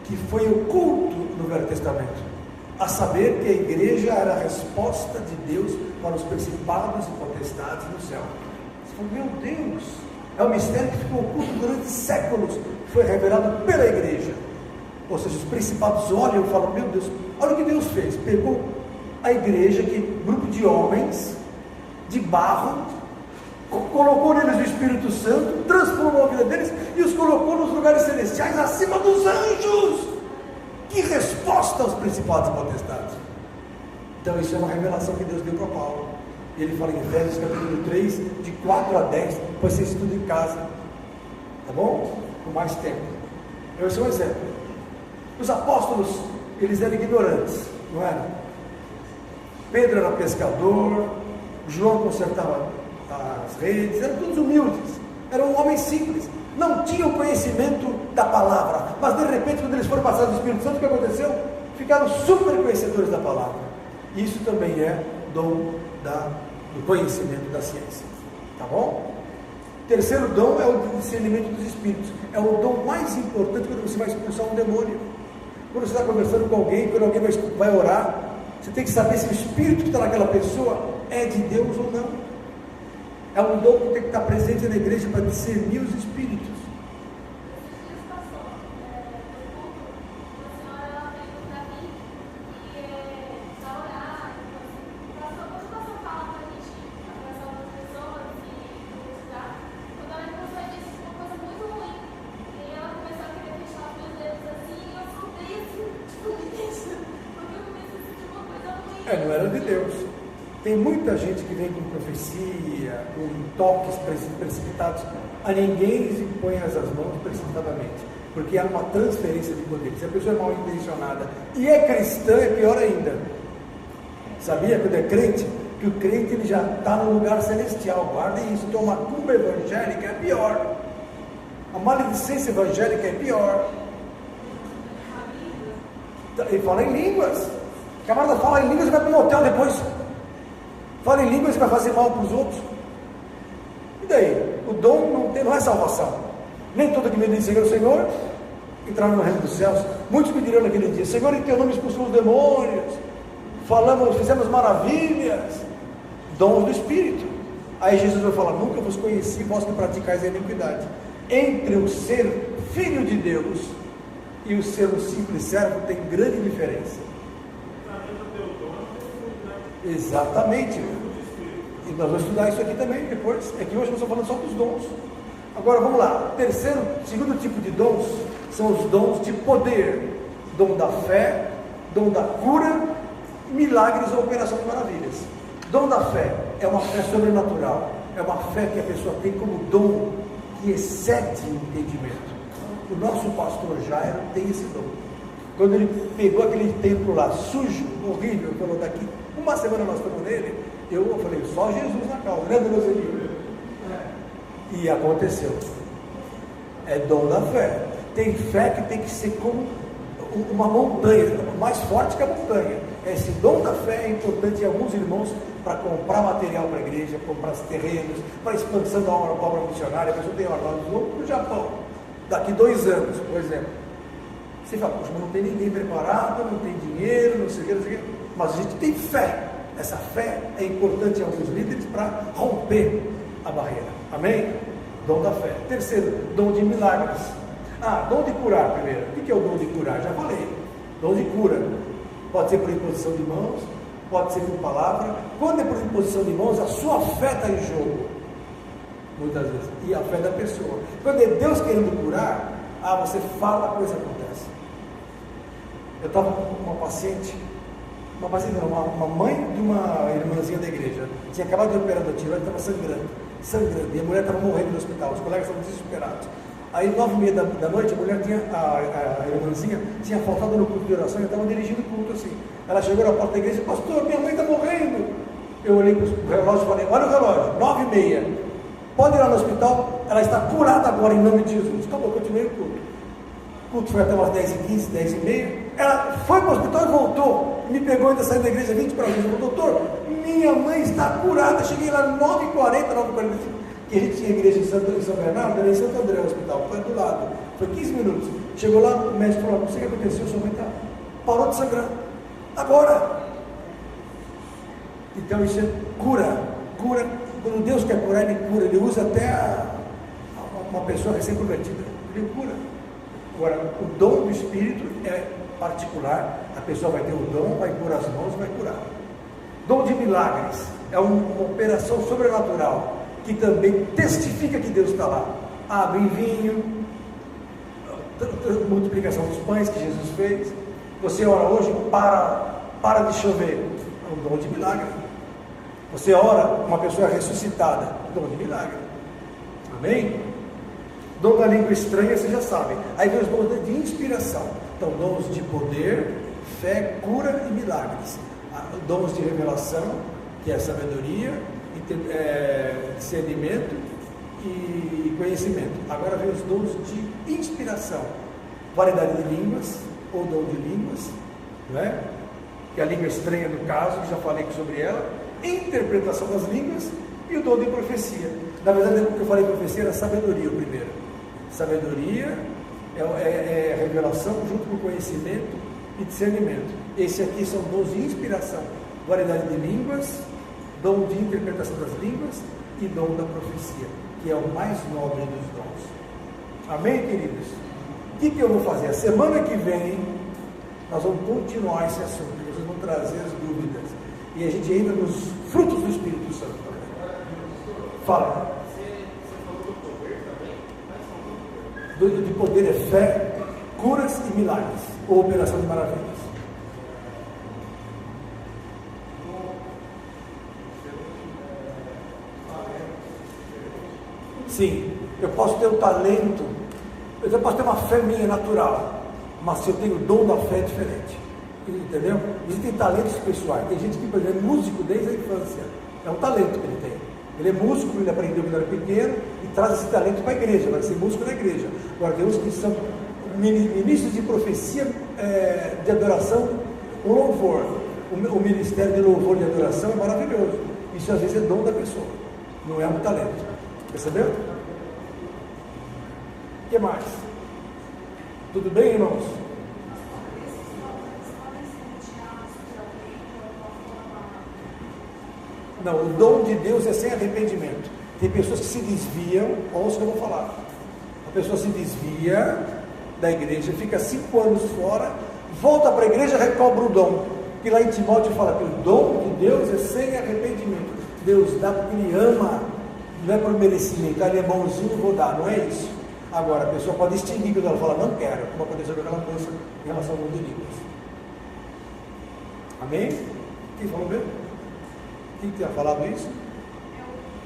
que foi oculto no Velho Testamento, a saber que a igreja era a resposta de Deus para os principados e potestades no céu. Você fala: meu Deus, é um mistério que ficou oculto durante séculos, foi revelado pela igreja. Ou seja, os principados olham e falam: meu Deus, olha o que Deus fez, pegou a igreja, que grupo de homens de barro, colocou neles o Espírito Santo, transformou a vida deles e os colocou nos lugares celestiais acima dos anjos. Que resposta aos principados e potestades! Então isso é uma revelação que Deus deu para Paulo. E ele fala em Efésios capítulo 3, de 4 a 10, depois você estuda em casa, tá bom? Com mais tempo. Esse é um exemplo. Os apóstolos, eles eram ignorantes, não eram? Pedro era pescador, João consertava as redes, eram todos humildes, eram homens simples, não tinham conhecimento da palavra, mas de repente, quando eles foram passados do Espírito Santo, o que aconteceu? Ficaram super conhecedores da palavra. Isso também é dom do conhecimento da ciência, tá bom? Terceiro dom é o discernimento dos espíritos, é o dom mais importante quando você vai expulsar um demônio. Quando você está conversando com alguém, quando alguém vai orar, você tem que saber se o espírito que está naquela pessoa é de Deus ou não. É um dom que tem que estar presente na igreja para discernir os espíritos. Pastor, quando você fala para a gente Não era de Deus. Tem muita gente que vem com profecia, com toques precipitados. A ninguém lhes impõe as mãos precipitadamente, porque há uma transferência de poder. Se a pessoa é mal intencionada e é cristã, é pior ainda. Sabia quando é crente? Que o crente ele já está no lugar celestial. Guardem isso. Então, uma macumba evangélica é pior. A maledicência evangélica é pior. Ele fala em línguas. O camarada fala em línguas e vai para um hotel depois. Fala em línguas e vai fazer mal para os outros. E daí? O dom não é salvação. Nem todo que me diz Senhor, Senhor, entraram no reino dos céus. Muitos me dirão naquele dia: Senhor, em teu nome expulsamos os demônios, falamos, fizemos maravilhas. Dons do Espírito. Aí Jesus vai falar: nunca vos conheci, vós que praticais a iniquidade. Entre o ser filho de Deus e o ser um simples servo tem grande diferença. Exatamente. E nós vamos estudar isso aqui também depois. É que hoje nós estamos falando só dos dons. Agora vamos lá. Segundo tipo de dons são os dons de poder. Dom da fé, dom da cura, milagres ou operação de maravilhas. Dom da fé é uma fé sobrenatural. É uma fé que a pessoa tem como dom que excede o entendimento. O nosso pastor Jairo tem esse dom. Quando ele pegou aquele templo lá, sujo, horrível, falou: daqui uma semana nós estamos nele. Eu falei: só Jesus na causa, né, meus amigos? E aconteceu. É dom da fé. Tem fé que tem que ser como uma montanha, mais forte que a montanha. Esse dom da fé é importante em alguns irmãos para comprar material para a igreja, comprar terrenos, para a expansão da obra missionária. A pessoa tem ornados no Japão, daqui 2 anos, por exemplo. Você fala: poxa, mas não tem ninguém preparado, não tem dinheiro, não sei o que, não sei o que. Mas a gente tem fé. Essa fé é importante em alguns líderes para romper a barreira. Amém? Dom da fé. Terceiro, dom de milagres. Dom de curar primeiro. O que é o dom de curar? Já falei. Dom de cura. Pode ser por imposição de mãos, pode ser por palavra. Quando é por imposição de mãos, a sua fé está em jogo. Muitas vezes. E a fé da pessoa. Quando é Deus querendo curar, você fala, a coisa acontece. Eu estava com uma paciente, uma mãe de uma irmãzinha da igreja. Tinha acabado de operar da tiroide, estava sangrando. E a mulher estava morrendo no hospital, os colegas estavam desesperados. Aí, 9h30 da noite, a mulher a irmãzinha tinha faltado no culto de oração e estava dirigindo o culto assim. Ela chegou na porta da igreja e disse: pastor, minha mãe está morrendo. Eu olhei para o relógio e falei: olha o relógio, 9h30. Pode ir lá no hospital, ela está curada agora em nome de Jesus. Acabou, continuei o culto. O culto foi até umas 10h15, 10h30. Ela foi para o hospital e voltou. Me pegou ainda saindo da igreja 20 para 20. Falou: doutor, minha mãe está curada. Cheguei lá 9h40, 9h45. Que a gente tinha igreja em São Bernardo, era em Santo André, o hospital, foi do lado. Foi 15 minutos. Chegou lá, o médico falou: não sei o que aconteceu, sua mãe parou de sangrar. Agora. Então isso é cura. Cura. Quando Deus quer curar, Ele cura. Ele usa até uma pessoa recém-convertida. Ele cura. Agora, o dom do Espírito é particular. A pessoa vai ter o dom, vai pôr as mãos e vai curar. Dom de milagres é uma operação sobrenatural que também testifica que Deus está lá. Água em vinho, multiplicação dos pães que Jesus fez. Você ora hoje, para de chover. É um dom de milagre. Você ora, uma pessoa ressuscitada. Dom de milagre. Amém? Dom da língua estranha, vocês já sabem. Aí vem os dons de inspiração. Então, dons de poder, fé, cura e milagres. Dons de revelação, que é sabedoria, discernimento e conhecimento. Agora vem os dons de inspiração. Variedade de línguas, ou dom de línguas, não é? Que é a língua estranha no caso, que já falei sobre ela. Interpretação das línguas e o dom de profecia. Na verdade, o que eu falei de profecia era sabedoria o primeiro. Sabedoria é revelação junto com conhecimento e discernimento. Esse aqui são dons de inspiração, variedade de línguas, dom de interpretação das línguas e dom da profecia, que é o mais nobre dos dons. Amém, queridos? O que eu vou fazer? A semana que vem nós vamos continuar esse assunto, vocês vão trazer as dúvidas e a gente entra nos frutos do Espírito Santo. Fala. De poder é fé, curas e milagres, ou operação de maravilhas. Sim, eu posso ter o talento, eu posso ter uma fé minha natural, mas se eu tenho o dom da fé é diferente. Entendeu? Existem talentos pessoais. Tem gente que, por exemplo, é músico desde a infância. É um talento que ele tem. Ele é músico, ele aprendeu quando era pequeno e traz esse talento para a igreja, vai ser músico na igreja. Agora, tem uns que são ministros de profecia, de adoração, o louvor. O ministério de louvor e de adoração é maravilhoso. Isso às vezes é dom da pessoa, não é um talento. Percebeu? O que mais? Tudo bem, irmãos? Não, o dom de Deus é sem arrependimento. Tem pessoas que se desviam, ouça o que eu vou falar. A pessoa se desvia da igreja, fica 5 anos fora, volta para a igreja e recobra o dom. E lá em Timóteo fala que o dom de Deus é sem arrependimento. Deus dá porque Ele ama, não é por merecimento. Ele é bonzinho, vou dar, não é isso. Agora, a pessoa pode extinguir quando ela fala, não quero, como aconteceu com aquela moça em relação ao mundo de línguas. Amém? Quem falou mesmo? Quem tinha falado isso?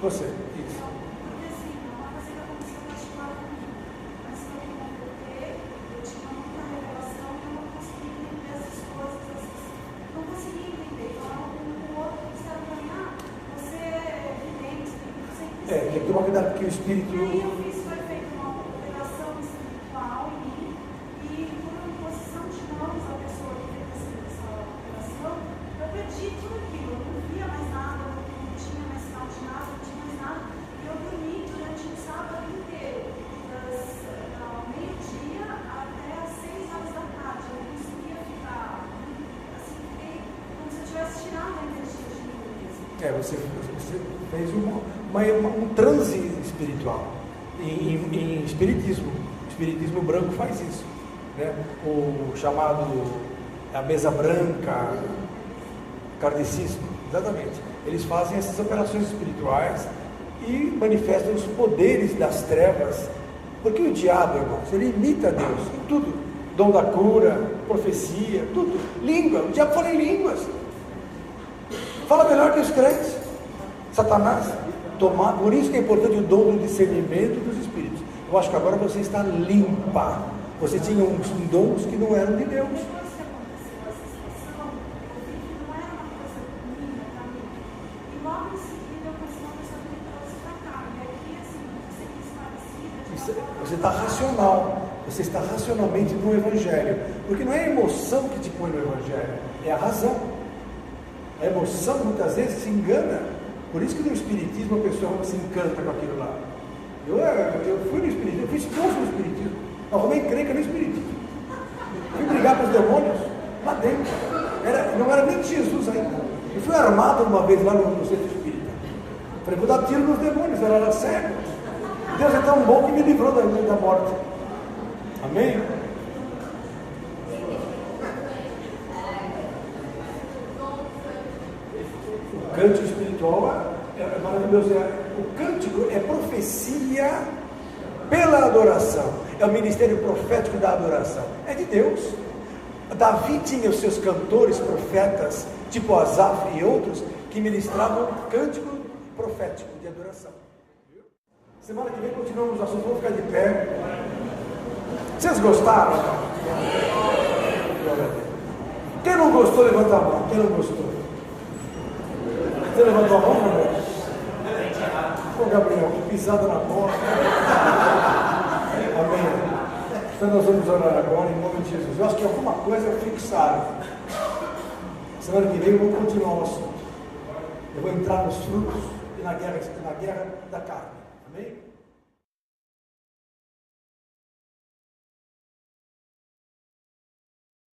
Você, isso. Porque assim, uma coisa que aconteceu particular comigo, mas que eu me converter, eu tinha muita revelação e eu não conseguia entender essas coisas, não conseguia entender. Falava com o outro, disseram para mim, você é vidente, você tem que tomar cuidado porque o Espírito... E aí eu fiz, foi feita uma operação espiritual em mim, e por uma imposição de mãos à pessoa que fez essa operação, eu perdi tudo aquilo, eu não via mais nada, não tinha mais sinal de nada, não tinha mais nada, e eu dormi durante o sábado inteiro, ao meio-dia até às 6 horas da tarde, eu não conseguia ficar, assim, fiquei como se eu tivesse tirado a energia de mim mesmo. Você fez um transe espiritual em espiritismo. O espiritismo branco faz isso, né? O chamado a mesa branca, kardecismo, exatamente. Eles fazem essas operações espirituais e manifestam os poderes das trevas, porque o diabo, irmãos, ele imita Deus em tudo, dom da cura, profecia, tudo, língua, o diabo fala em línguas, fala melhor que os crentes. Satanás, por isso que é importante o dom do discernimento dos espíritos. Eu acho que agora você está limpa. Você tinha uns dons que não eram de Deus. Depois que aconteceu essa situação, eu vi que não era uma coisa minha para mim. E logo em seguida eu conheci uma pessoa que me trouxe para cá. E aqui, assim, você que esclarecida, Você está racional. Você está racionalmente no Evangelho. Porque não é a emoção que te põe no Evangelho, é a razão. A emoção muitas vezes se engana. Por isso que no Espiritismo a pessoa se encanta com aquilo lá. Eu fui no Espiritismo, eu fui expulso no Espiritismo. Eu arrumei encrenca no Espiritismo. Fui brigar com os demônios lá dentro. Não era nem Jesus ainda. Eu fui armado uma vez lá no centro espírita. Falei, vou dar tiro nos demônios, era cego. Deus é tão bom que me livrou da morte. Amém? O cântico espiritual é maravilhoso. O cântico é profecia pela adoração. É o ministério profético da adoração. É de Deus. Davi tinha os seus cantores, profetas, tipo Asaf e outros, que ministravam cântico profético de adoração. Semana que vem continuamos o assunto, vamos ficar de pé. Vocês gostaram? Quem não gostou, levanta a mão. Quem não gostou? Você levantou a mão, Gabriel? Ô Gabriel, que pisada na bola. Amém. Então nós vamos orar agora em nome de Jesus. Eu acho que alguma coisa fixaram. Semana que vem eu vou continuar o assunto. Eu vou entrar nos frutos e na guerra da carne. Amém?